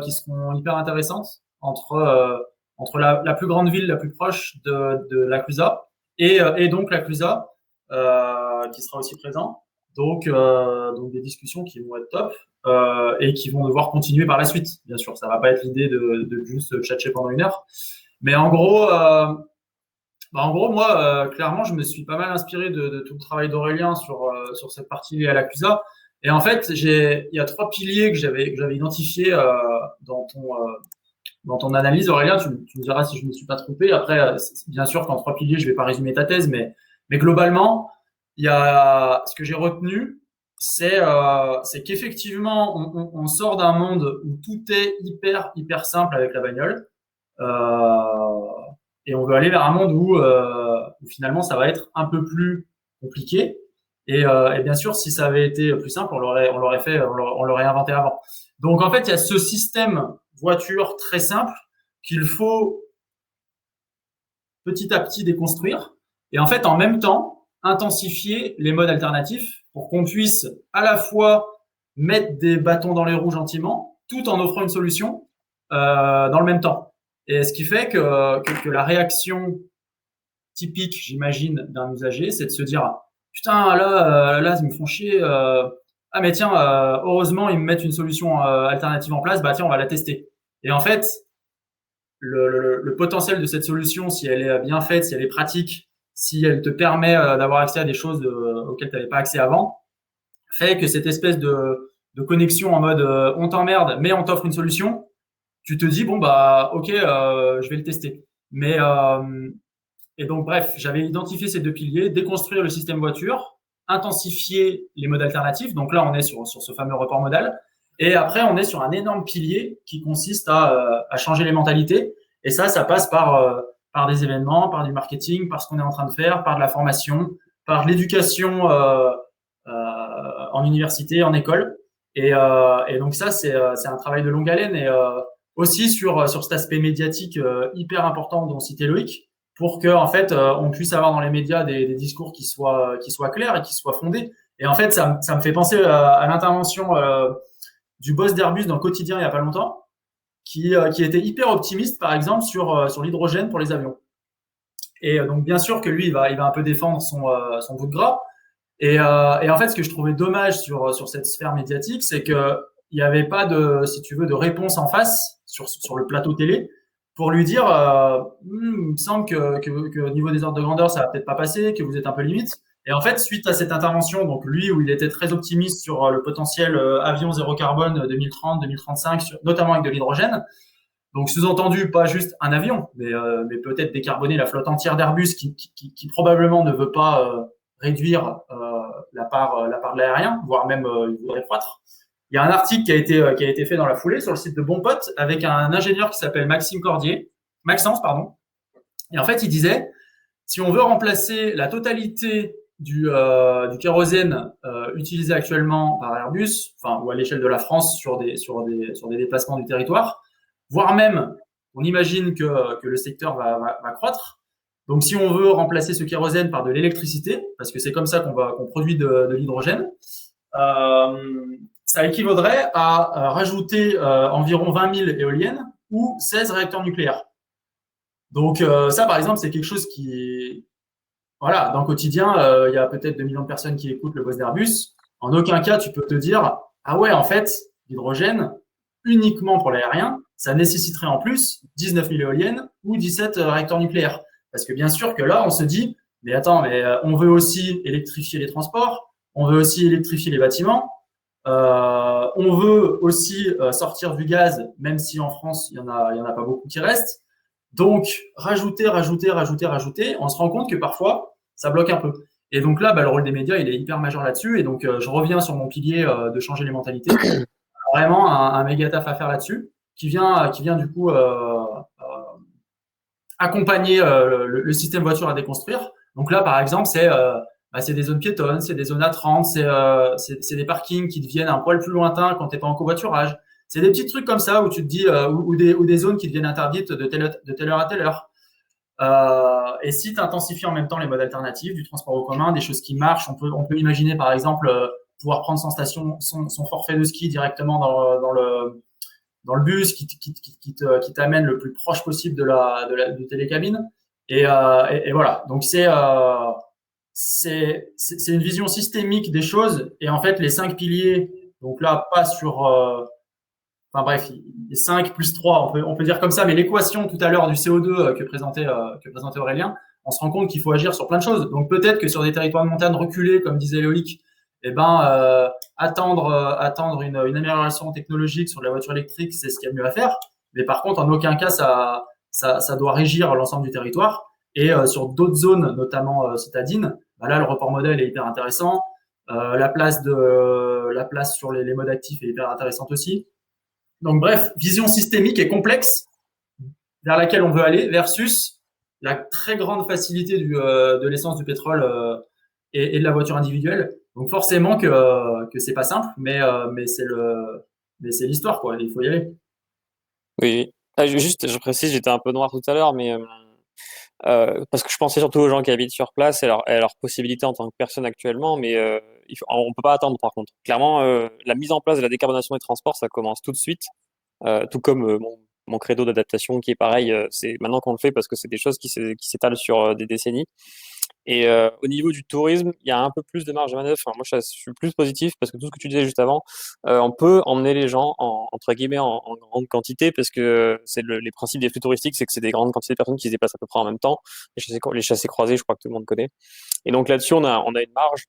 qui seront hyper intéressantes entre la plus grande ville la plus proche de Laclusa et donc Laclusa qui sera aussi présent. Donc des discussions qui vont être top et qui vont devoir continuer par la suite. Bien sûr, ça va pas être l'idée de juste tchatcher pendant 1 heure. Mais en gros, moi, clairement, je me suis pas mal inspiré de tout le travail d'Aurélien sur cette partie liée à Laclusa. Et en fait, il y a 3 piliers que j'avais identifiés dans ton analyse, Aurélien. Tu me diras si je ne me suis pas trompé. Après, bien sûr qu'en 3 piliers, je vais pas résumer ta thèse, mais globalement, il y a ce que j'ai retenu, c'est qu'effectivement, on sort d'un monde où tout est hyper simple avec la bagnole, et on veut aller vers un monde où finalement, ça va être un peu plus compliqué. Et bien sûr, si ça avait été plus simple, on l'aurait inventé avant. Donc en fait, il y a ce système voiture très simple qu'il faut petit à petit déconstruire. Et en fait, en même temps, intensifier les modes alternatifs pour qu'on puisse à la fois mettre des bâtons dans les roues gentiment, tout en offrant une solution dans le même temps. Et ce qui fait que la réaction typique, j'imagine, d'un usager, c'est de se dire putain, là, ils me font chier. Ah, mais tiens, heureusement, ils me mettent une solution alternative en place. Bah, tiens, on va la tester. Et en fait, le potentiel de cette solution, si elle est bien faite, si elle est pratique, si elle te permet d'avoir accès à des choses auxquelles tu n'avais pas accès avant, fait que cette espèce de connexion en mode on t'emmerde, mais on t'offre une solution, tu te dis, bon, bah, ok, je vais le tester. Mais et donc, bref, j'avais identifié ces 2 piliers, déconstruire le système voiture, intensifier les modes alternatifs. Donc là, on est sur ce fameux report modal. Et après, on est sur un énorme pilier qui consiste à changer les mentalités. Et ça passe par des événements, par du marketing, par ce qu'on est en train de faire, par de la formation, par l'éducation en université, en école. Et donc ça, c'est un travail de longue haleine et aussi sur cet aspect médiatique hyper important dont citait Loïc, pour que en fait on puisse avoir dans les médias des discours qui soient clairs et qui soient fondés. Et en fait, ça me fait penser à l'intervention du boss d'Airbus dans le Quotidien il y a pas longtemps, qui était hyper optimiste par exemple sur l'hydrogène pour les avions. Et donc bien sûr que lui il va un peu défendre son bout de gras. Et en fait, ce que je trouvais dommage sur cette sphère médiatique, c'est que il y avait pas de, si tu veux, de réponse en face sur le plateau télé pour lui dire, il me semble que au niveau des ordres de grandeur, ça va peut-être pas passer, que vous êtes un peu limite. Et en fait, suite à cette intervention, donc lui, où il était très optimiste sur le potentiel avion zéro carbone 2030, 2035, notamment avec de l'hydrogène. Donc, sous-entendu, pas juste un avion, mais peut-être décarboner la flotte entière d'Airbus qui probablement ne veut pas réduire la part de l'aérien, voire même il voudrait croître. Il y a un article qui a été fait dans la foulée sur le site de Bon Pote avec un ingénieur qui s'appelle Maxence, pardon. Et en fait, il disait, si on veut remplacer la totalité du kérosène utilisé actuellement par Airbus, enfin, ou à l'échelle de la France sur des déplacements du territoire, voire même, on imagine que le secteur va croître. Donc, si on veut remplacer ce kérosène par de l'électricité, parce que c'est comme ça qu'on produit de l'hydrogène, ça équivaudrait à rajouter environ 20 000 éoliennes ou 16 réacteurs nucléaires. Donc, ça, par exemple, c'est quelque chose qui, voilà, dans le quotidien, il y a peut-être 2 millions de personnes qui écoutent le boss d'Airbus. En aucun cas, tu peux te dire, ah ouais, en fait, l'hydrogène, uniquement pour l'aérien, ça nécessiterait en plus 19 000 éoliennes ou 17 réacteurs nucléaires. Parce que bien sûr que là, on se dit, mais attends, mais on veut aussi électrifier les transports, on veut aussi électrifier les bâtiments, on veut aussi sortir du gaz, même si en France, il y en a pas beaucoup qui restent. Donc, rajouter, on se rend compte que parfois, ça bloque un peu. Et donc là, le rôle des médias, il est hyper majeur là-dessus. Et donc, je reviens sur mon pilier de changer les mentalités. Vraiment un méga taf à faire là-dessus, qui vient du coup accompagner le système voiture à déconstruire. Donc là, par exemple, c'est des zones piétonnes, c'est des zones à 30, c'est des parkings qui deviennent un poil plus lointains quand t'es pas en covoiturage. C'est des petits trucs comme ça où tu te dis, ou des zones qui deviennent interdites de telle heure à telle heure. Et si tu intensifies en même temps les modes alternatifs, du transport en commun, des choses qui marchent, on peut imaginer par exemple pouvoir prendre son forfait de ski directement dans le bus qui t'amène le plus proche possible de télécabine. Et voilà. Donc c'est une vision systémique des choses. Et en fait, les 5 piliers, donc là, pas sur enfin bref, les 5 plus 3, on peut dire comme ça, mais l'équation tout à l'heure du CO2 que présentait Aurélien, on se rend compte qu'il faut agir sur plein de choses. Donc peut-être que sur des territoires de montagne reculés, comme disait Loïc, attendre une amélioration technologique sur la voiture électrique, c'est ce qu'il y a de mieux à faire. Mais par contre, en aucun cas, ça doit régir l'ensemble du territoire. Et sur d'autres zones, notamment citadines, là, le report modèle est hyper intéressant. La place sur les modes actifs est hyper intéressante aussi. Donc bref, vision systémique et complexe vers laquelle on veut aller versus la très grande facilité de l'essence, du pétrole et de la voiture individuelle. Donc forcément que c'est pas simple, mais c'est l'histoire quoi. Il faut y aller. Oui. Je précise, j'étais un peu noir tout à l'heure, mais parce que je pensais surtout aux gens qui habitent sur place et leurs possibilités en tant que personne actuellement, mais on peut pas attendre par contre. Clairement, la mise en place de la décarbonation des transports, ça commence tout de suite, tout comme mon credo d'adaptation qui est pareil, c'est maintenant qu'on le fait parce que c'est des choses qui s'étalent sur des décennies. Et au niveau du tourisme, il y a un peu plus de marge de manœuvre. Enfin, moi, je suis plus positif parce que tout ce que tu disais juste avant, on peut emmener les gens entre guillemets en grande quantité parce que c'est les principes des flux touristiques, c'est que c'est des grandes quantités de personnes qui se déplacent à peu près en même temps. Les chassés croisés, je crois que tout le monde connaît. Et donc là-dessus, on a une marge.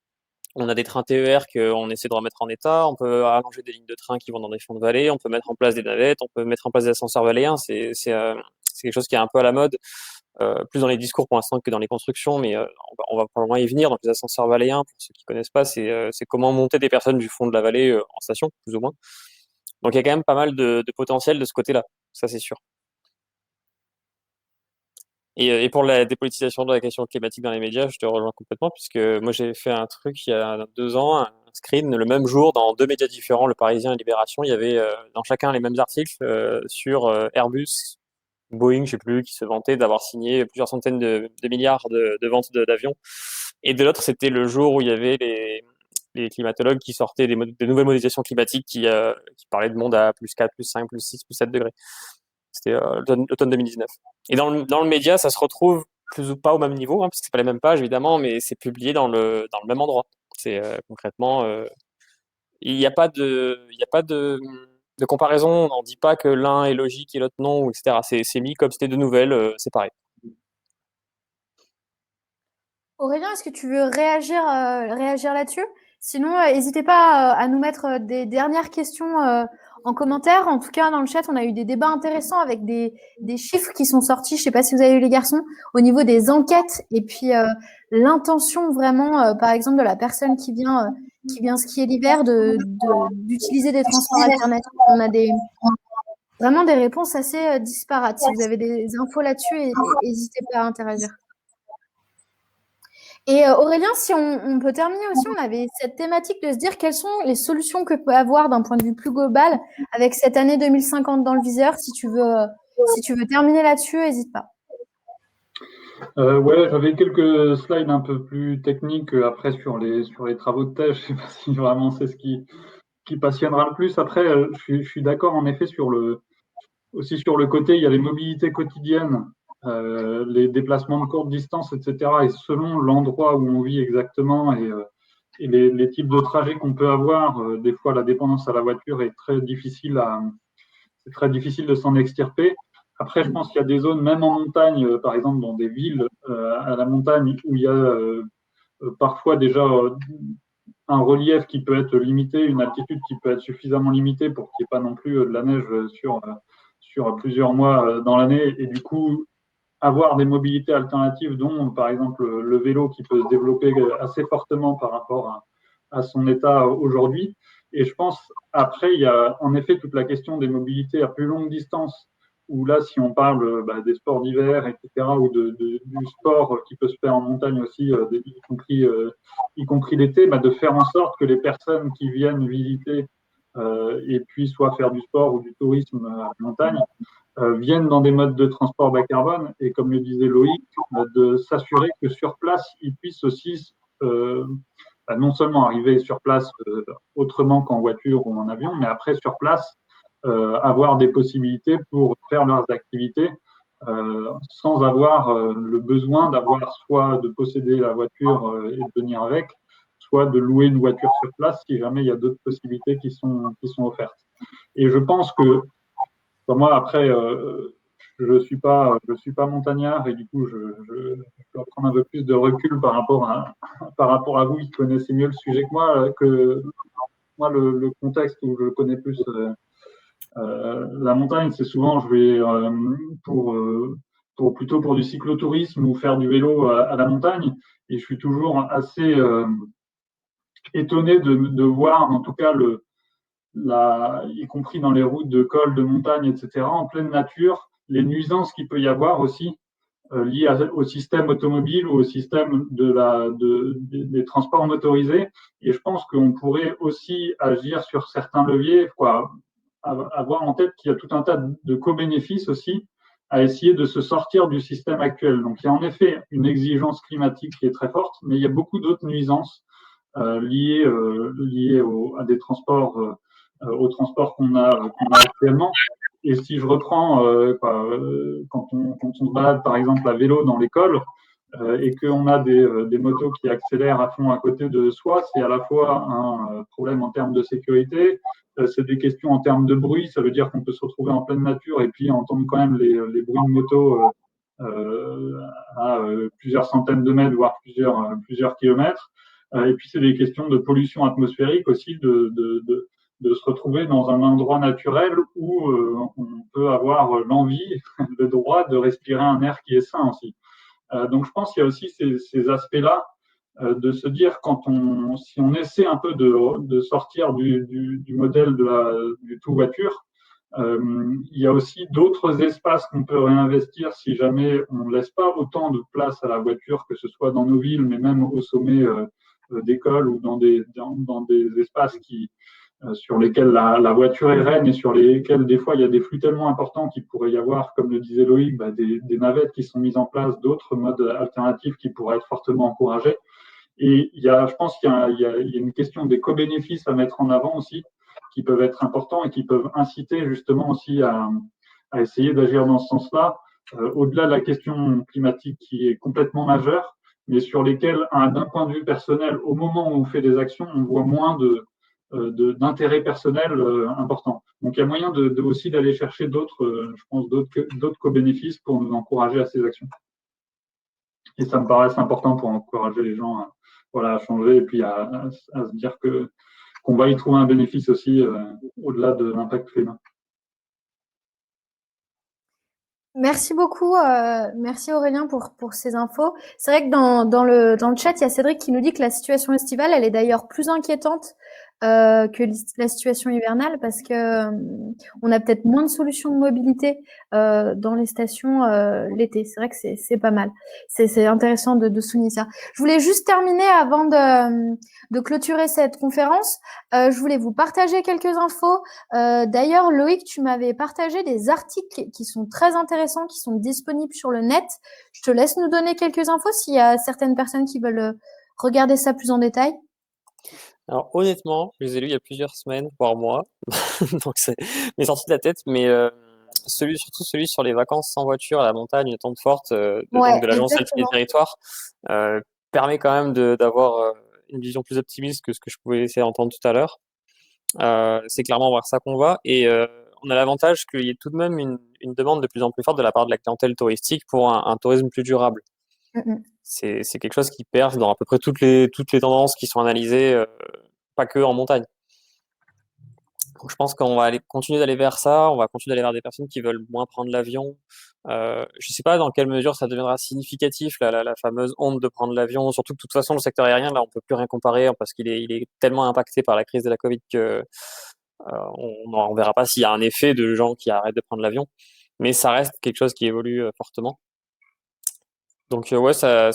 On a des trains TER qu'on essaie de remettre en état. On peut allonger des lignes de train qui vont dans des fonds de vallée. On peut mettre en place des navettes. On peut mettre en place des ascenseurs valléens. C'est quelque chose qui est un peu à la mode. Plus dans les discours pour l'instant que dans les constructions, mais on va probablement y venir. Donc les ascenseurs valléens, pour ceux qui connaissent pas, c'est comment monter des personnes du fond de la vallée en station, plus ou moins. Donc il y a quand même pas mal de potentiel de ce côté-là, ça c'est sûr. Et pour la dépolitisation de la question climatique dans les médias, je te rejoins complètement, puisque moi j'ai fait un truc il y a 2 ans, un screen, le même jour, dans 2 médias différents, Le Parisien et Libération, il y avait dans chacun les mêmes articles sur Airbus, Boeing, je sais plus, qui se vantait d'avoir signé plusieurs centaines de milliards de ventes d'avions. Et de l'autre, c'était le jour où il y avait les climatologues qui sortaient des nouvelles modélisations climatiques qui parlaient de monde à plus 4, plus 5, plus 6, plus 7 degrés. C'était l'automne 2019. Et dans le média, ça se retrouve plus ou pas au même niveau, parce que c'est pas les mêmes pages, évidemment, mais c'est publié dans le même endroit. C'est concrètement, il n'y a pas de de comparaison. On n'en dit pas que l'un est logique et l'autre non, etc. C'est mis comme c'était deux nouvelles séparées. Aurélien, est-ce que tu veux réagir là-dessus? Sinon, n'hésitez pas à nous mettre des dernières questions en commentaire. En tout cas, dans le chat, on a eu des débats intéressants avec des chiffres qui sont sortis. Je ne sais pas si vous avez eu les garçons, au niveau des enquêtes et puis l'intention vraiment, par exemple, de la personne qui vient skier l'hiver d'utiliser des transports alternatifs. On a vraiment des réponses assez disparates. Si vous avez des infos là-dessus, n'hésitez pas à interagir. Et Aurélien, si on peut terminer aussi, on avait cette thématique de se dire quelles sont les solutions que peut avoir d'un point de vue plus global avec cette année 2050 dans le viseur. Si tu veux terminer là-dessus, n'hésite pas. Ouais, j'avais quelques slides un peu plus techniques après sur les travaux de thèse. Je sais pas si vraiment c'est ce qui passionnera le plus. Après, je suis d'accord en effet aussi sur le côté, il y a les mobilités quotidiennes, les déplacements de courte distance, etc. Et selon l'endroit où on vit exactement et les types de trajets qu'on peut avoir, des fois la dépendance à la voiture est c'est très difficile de s'en extirper. Après, je pense qu'il y a des zones, même en montagne, par exemple dans des villes à la montagne, où il y a parfois déjà un relief qui peut être limité, une altitude qui peut être suffisamment limitée pour qu'il n'y ait pas non plus de la neige sur plusieurs mois dans l'année. Et du coup, avoir des mobilités alternatives, dont par exemple le vélo qui peut se développer assez fortement par rapport à son état aujourd'hui. Et je pense, après, il y a en effet toute la question des mobilités à plus longue distance, où là, si on parle des sports d'hiver, etc., ou du sport qui peut se faire en montagne aussi, y compris l'été, de faire en sorte que les personnes qui viennent visiter et puis soit faire du sport ou du tourisme à la montagne, viennent dans des modes de transport bas carbone et, comme le disait Loïc, de s'assurer que sur place, ils puissent aussi non seulement arriver sur place autrement qu'en voiture ou en avion, mais après sur place, avoir des possibilités pour faire leurs activités sans avoir le besoin d'avoir soit de posséder la voiture et de venir avec, soit de louer une voiture sur place si jamais il y a d'autres possibilités qui sont offertes. Et je pense que moi, après, je suis pas montagnard et du coup, je dois prendre un peu plus de recul par rapport à vous qui connaissez mieux le sujet que moi. Moi, le contexte où je connais plus la montagne, c'est souvent je vais plutôt pour du cyclotourisme ou faire du vélo à la montagne. Et je suis toujours assez étonné de voir, en tout cas, y compris dans les routes de col, de montagne, etc., en pleine nature, les nuisances qu'il peut y avoir aussi liées au système automobile ou au système des transports motorisés. Et je pense qu'on pourrait aussi agir sur certains leviers, avoir en tête qu'il y a tout un tas de co-bénéfices aussi à essayer de se sortir du système actuel. Donc, il y a en effet une exigence climatique qui est très forte, mais il y a beaucoup d'autres nuisances liées à des transports au transport qu'on a actuellement. Et si je reprends, quand on se balade par exemple à vélo dans l'école et qu'on a des motos qui accélèrent à fond à côté de soi, c'est à la fois un problème en termes de sécurité, c'est des questions en termes de bruit, ça veut dire qu'on peut se retrouver en pleine nature et puis entendre quand même les bruits de moto à plusieurs centaines de mètres, voire plusieurs kilomètres. Et puis c'est des questions de pollution atmosphérique aussi, de se retrouver dans un endroit naturel où on peut avoir l'envie, le droit de respirer un air qui est sain aussi. Donc je pense qu'il y a aussi ces aspects-là de se dire si on essaie un peu de sortir du modèle du tout voiture, il y a aussi d'autres espaces qu'on peut réinvestir si jamais on ne laisse pas autant de place à la voiture, que ce soit dans nos villes, mais même au sommet d'écoles ou dans des espaces sur lesquels la voiture est reine et sur lesquels des fois il y a des flux tellement importants qu'il pourrait y avoir, comme le disait Loïc, des navettes qui sont mises en place, d'autres modes alternatifs qui pourraient être fortement encouragés. Et je pense qu'il y a une question des co-bénéfices à mettre en avant aussi, qui peuvent être importants et qui peuvent inciter justement aussi à essayer d'agir dans ce sens-là, au-delà de la question climatique qui est complètement majeure, mais sur lesquelles, d'un point de vue personnel, au moment où on fait des actions, on voit moins d'intérêt personnel important. Donc il y a moyen aussi d'aller chercher d'autres, je pense, d'autres co-bénéfices pour nous encourager à ces actions. Et ça me paraît important pour encourager les gens à changer et puis à se dire qu'on va y trouver un bénéfice aussi au-delà de l'impact climat. Merci beaucoup, merci Aurélien pour ces infos. C'est vrai que dans le chat, il y a Cédric qui nous dit que la situation estivale, elle est d'ailleurs plus inquiétante que la situation hivernale parce que on a peut-être moins de solutions de mobilité dans les stations l'été. C'est vrai que c'est pas mal. C'est intéressant de souligner ça. Je voulais juste terminer avant de clôturer cette conférence. Je voulais vous partager quelques infos. D'ailleurs, Loïc, tu m'avais partagé des articles qui sont très intéressants, qui sont disponibles sur le net. Je te laisse nous donner quelques infos s'il y a certaines personnes qui veulent regarder ça plus en détail. Alors honnêtement, je les ai lus il y a plusieurs semaines, voire mois, donc c'est m'est sorti de la tête, mais surtout celui sur les vacances sans voiture à la montagne, une tente forte, donc de l'Agence Alpine des Territoires, permet quand même d'avoir une vision plus optimiste que ce que je pouvais essayer d'entendre tout à l'heure. C'est clairement vers ça qu'on va, et on a l'avantage qu'il y ait tout de même une demande de plus en plus forte de la part de la clientèle touristique pour un tourisme plus durable. C'est quelque chose qui perce dans à peu près toutes les tendances qui sont analysées, pas que en montagne. Donc je pense qu'on va continuer d'aller vers ça, on va continuer d'aller vers des personnes qui veulent moins prendre l'avion. Je sais pas dans quelle mesure ça deviendra significatif, la fameuse honte de prendre l'avion, surtout que de toute façon le secteur aérien, là, on peut plus rien comparer parce qu'il est tellement impacté par la crise de la Covid que on verra pas s'il y a un effet de gens qui arrêtent de prendre l'avion, mais ça reste quelque chose qui évolue fortement. Donc ouais, je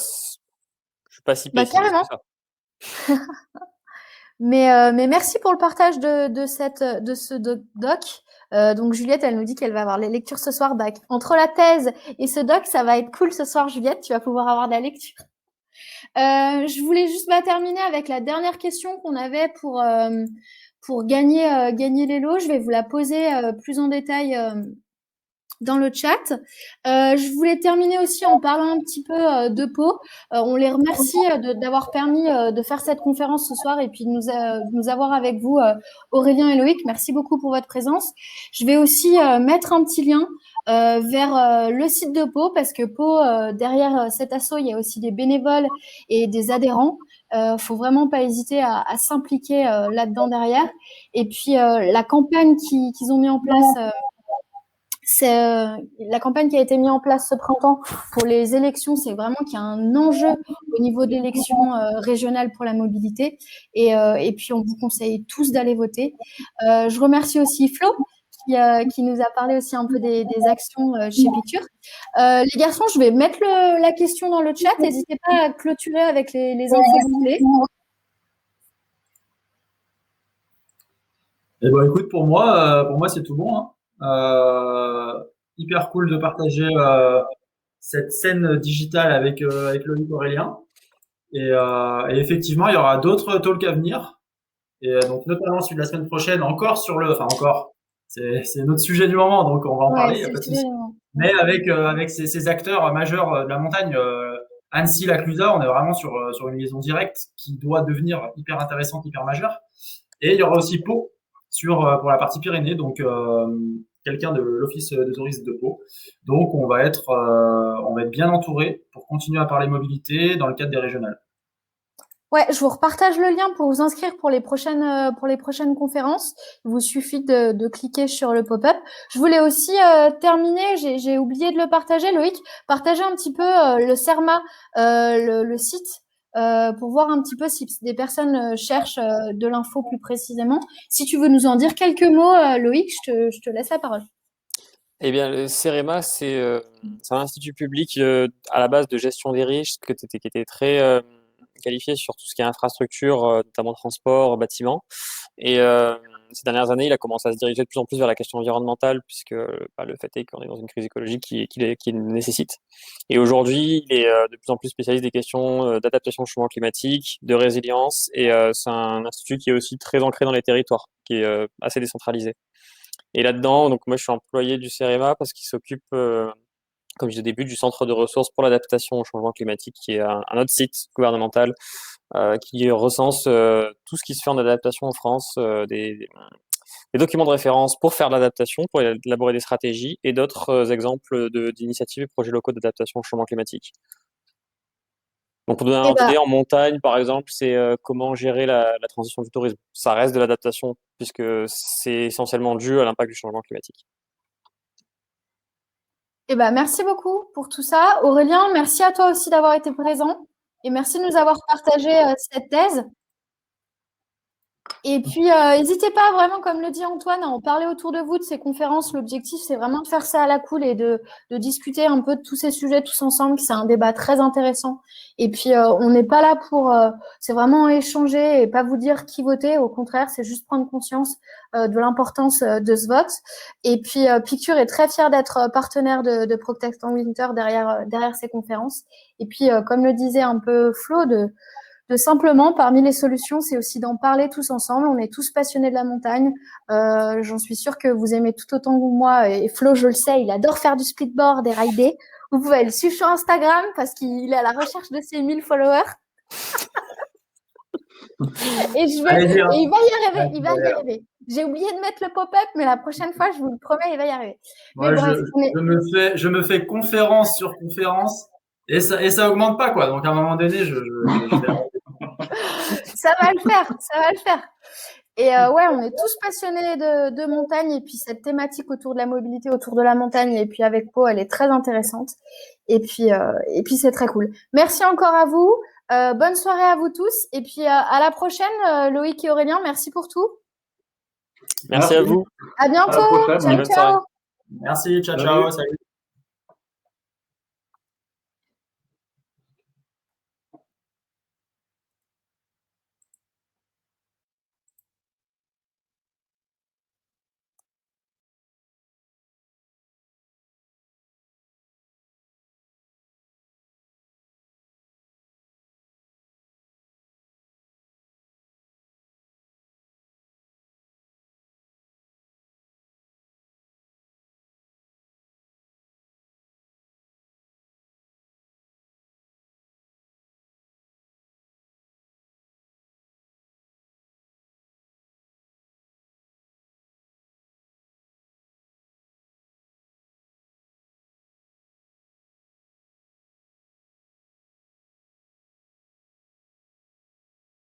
suis pas si pessimiste carrément. que ça. Mais merci pour le partage de ce doc. Donc Juliette, elle nous dit qu'elle va avoir les lectures ce soir. Bah, entre la thèse et ce doc, ça va être cool ce soir, Juliette. Tu vas pouvoir avoir de la lecture. Je voulais juste terminer avec la dernière question qu'on avait pour gagner les lots. Je vais vous la poser plus en détail dans le chat. Je voulais terminer aussi en parlant un petit peu de Pau. On les remercie d'avoir permis de faire cette conférence ce soir et puis de nous avoir avec vous, Aurélien et Loïc. Merci beaucoup pour votre présence. Je vais aussi mettre un petit lien vers le site de Pau parce que Pau, derrière cet assaut, il y a aussi des bénévoles et des adhérents. Faut vraiment pas hésiter à s'impliquer là-dedans derrière. Et puis la campagne qu'ils ont mis en place. C'est la campagne qui a été mise en place ce printemps pour les élections, c'est vraiment qu'il y a un enjeu au niveau de l'élection régionale pour la mobilité et puis on vous conseille tous d'aller voter. Je remercie aussi Flo qui nous a parlé aussi un peu des actions chez Picture. Les garçons, je vais mettre la question dans le chat. N'hésitez pas à clôturer avec les infos que vous voulez. Eh ben, écoute, pour moi, c'est tout bon, hein. Hyper cool de partager cette scène digitale avec Loïc Aurélien. Et effectivement, il y aura d'autres talks à venir. Et donc, notamment celui de la semaine prochaine, c'est notre sujet du moment, donc on va en parler, il n'y a pas de souci. Mais avec ces acteurs majeurs de la montagne, Annecy, la Clusaz, on est vraiment sur une liaison directe qui doit devenir hyper intéressante, hyper majeure. Et il y aura aussi Pau pour la partie Pyrénées, donc quelqu'un de l'Office de tourisme de Pau. Donc on va être bien entouré pour continuer à parler mobilité dans le cadre des régionales. Ouais, je vous repartage le lien pour vous inscrire pour les prochaines conférences. Il vous suffit de cliquer sur le pop-up. Je voulais aussi terminer, j'ai oublié de le partager, Loïc, partager un petit peu le CERMA, le site, pour voir un petit peu si des personnes cherchent de l'info plus précisément. Si tu veux nous en dire quelques mots, Loïc, je te laisse la parole. Eh bien, le CEREMA, c'est un institut public à la base de gestion des risques qui était très qualifié sur tout ce qui est infrastructure, notamment transport, bâtiment. Et ces dernières années, il a commencé à se diriger de plus en plus vers la question environnementale, puisque le fait est qu'on est dans une crise écologique qui le nécessite. Et aujourd'hui, il est de plus en plus spécialiste des questions d'adaptation au changement climatique, de résilience, et c'est un institut qui est aussi très ancré dans les territoires, qui est assez décentralisé. Et là-dedans, donc moi je suis employé du CEREMA parce qu'il s'occupe comme je disais au début, du Centre de ressources pour l'adaptation au changement climatique, qui est un autre site gouvernemental qui recense tout ce qui se fait en adaptation en France, des documents de référence pour faire de l'adaptation, pour élaborer des stratégies, et d'autres exemples d'initiatives et projets locaux d'adaptation au changement climatique. Donc, pour donner un ordre d'idée, en montagne, par exemple, c'est comment gérer la transition du tourisme. Ça reste de l'adaptation, puisque c'est essentiellement dû à l'impact du changement climatique. Merci beaucoup pour tout ça. Aurélien, merci à toi aussi d'avoir été présent et merci de nous avoir partagé cette thèse. Et puis, n'hésitez pas vraiment, comme le dit Antoine, à en parler autour de vous de ces conférences. L'objectif, c'est vraiment de faire ça à la cool et de discuter un peu de tous ces sujets tous ensemble. C'est un débat très intéressant. Et puis, on n'est pas là pour… c'est vraiment échanger et pas vous dire qui voter. Au contraire, c'est juste prendre conscience de l'importance de ce vote. Et puis, Picture est très fier d'être partenaire de Protect Winter derrière ces conférences. Et puis, comme le disait un peu Flo, de simplement, parmi les solutions, c'est aussi d'en parler tous ensemble. On est tous passionnés de la montagne. J'en suis sûre que vous aimez tout autant que moi. Et Flo, je le sais, il adore faire du splitboard et rider. Vous pouvez aller le suivre sur Instagram parce qu'il est à la recherche de ses 1000 followers. Et il va y arriver. Il va y arriver. J'ai oublié de mettre le pop-up, mais la prochaine fois, je vous le promets, il va y arriver. Ouais, mais bref, je me fais conférence sur conférence et ça augmente pas, quoi. Donc, à un moment donné, je Ça va le faire. Et ouais, on est tous passionnés de montagne et puis cette thématique autour de la mobilité, autour de la montagne et puis avec Pau, elle est très intéressante. Et puis c'est très cool. Merci encore à vous. Bonne soirée à vous tous. Et puis à la prochaine, Loïc et Aurélien. Merci pour tout. Merci à vous. À bientôt. À la prochaine. Ciao. Merci. Ciao. Salut.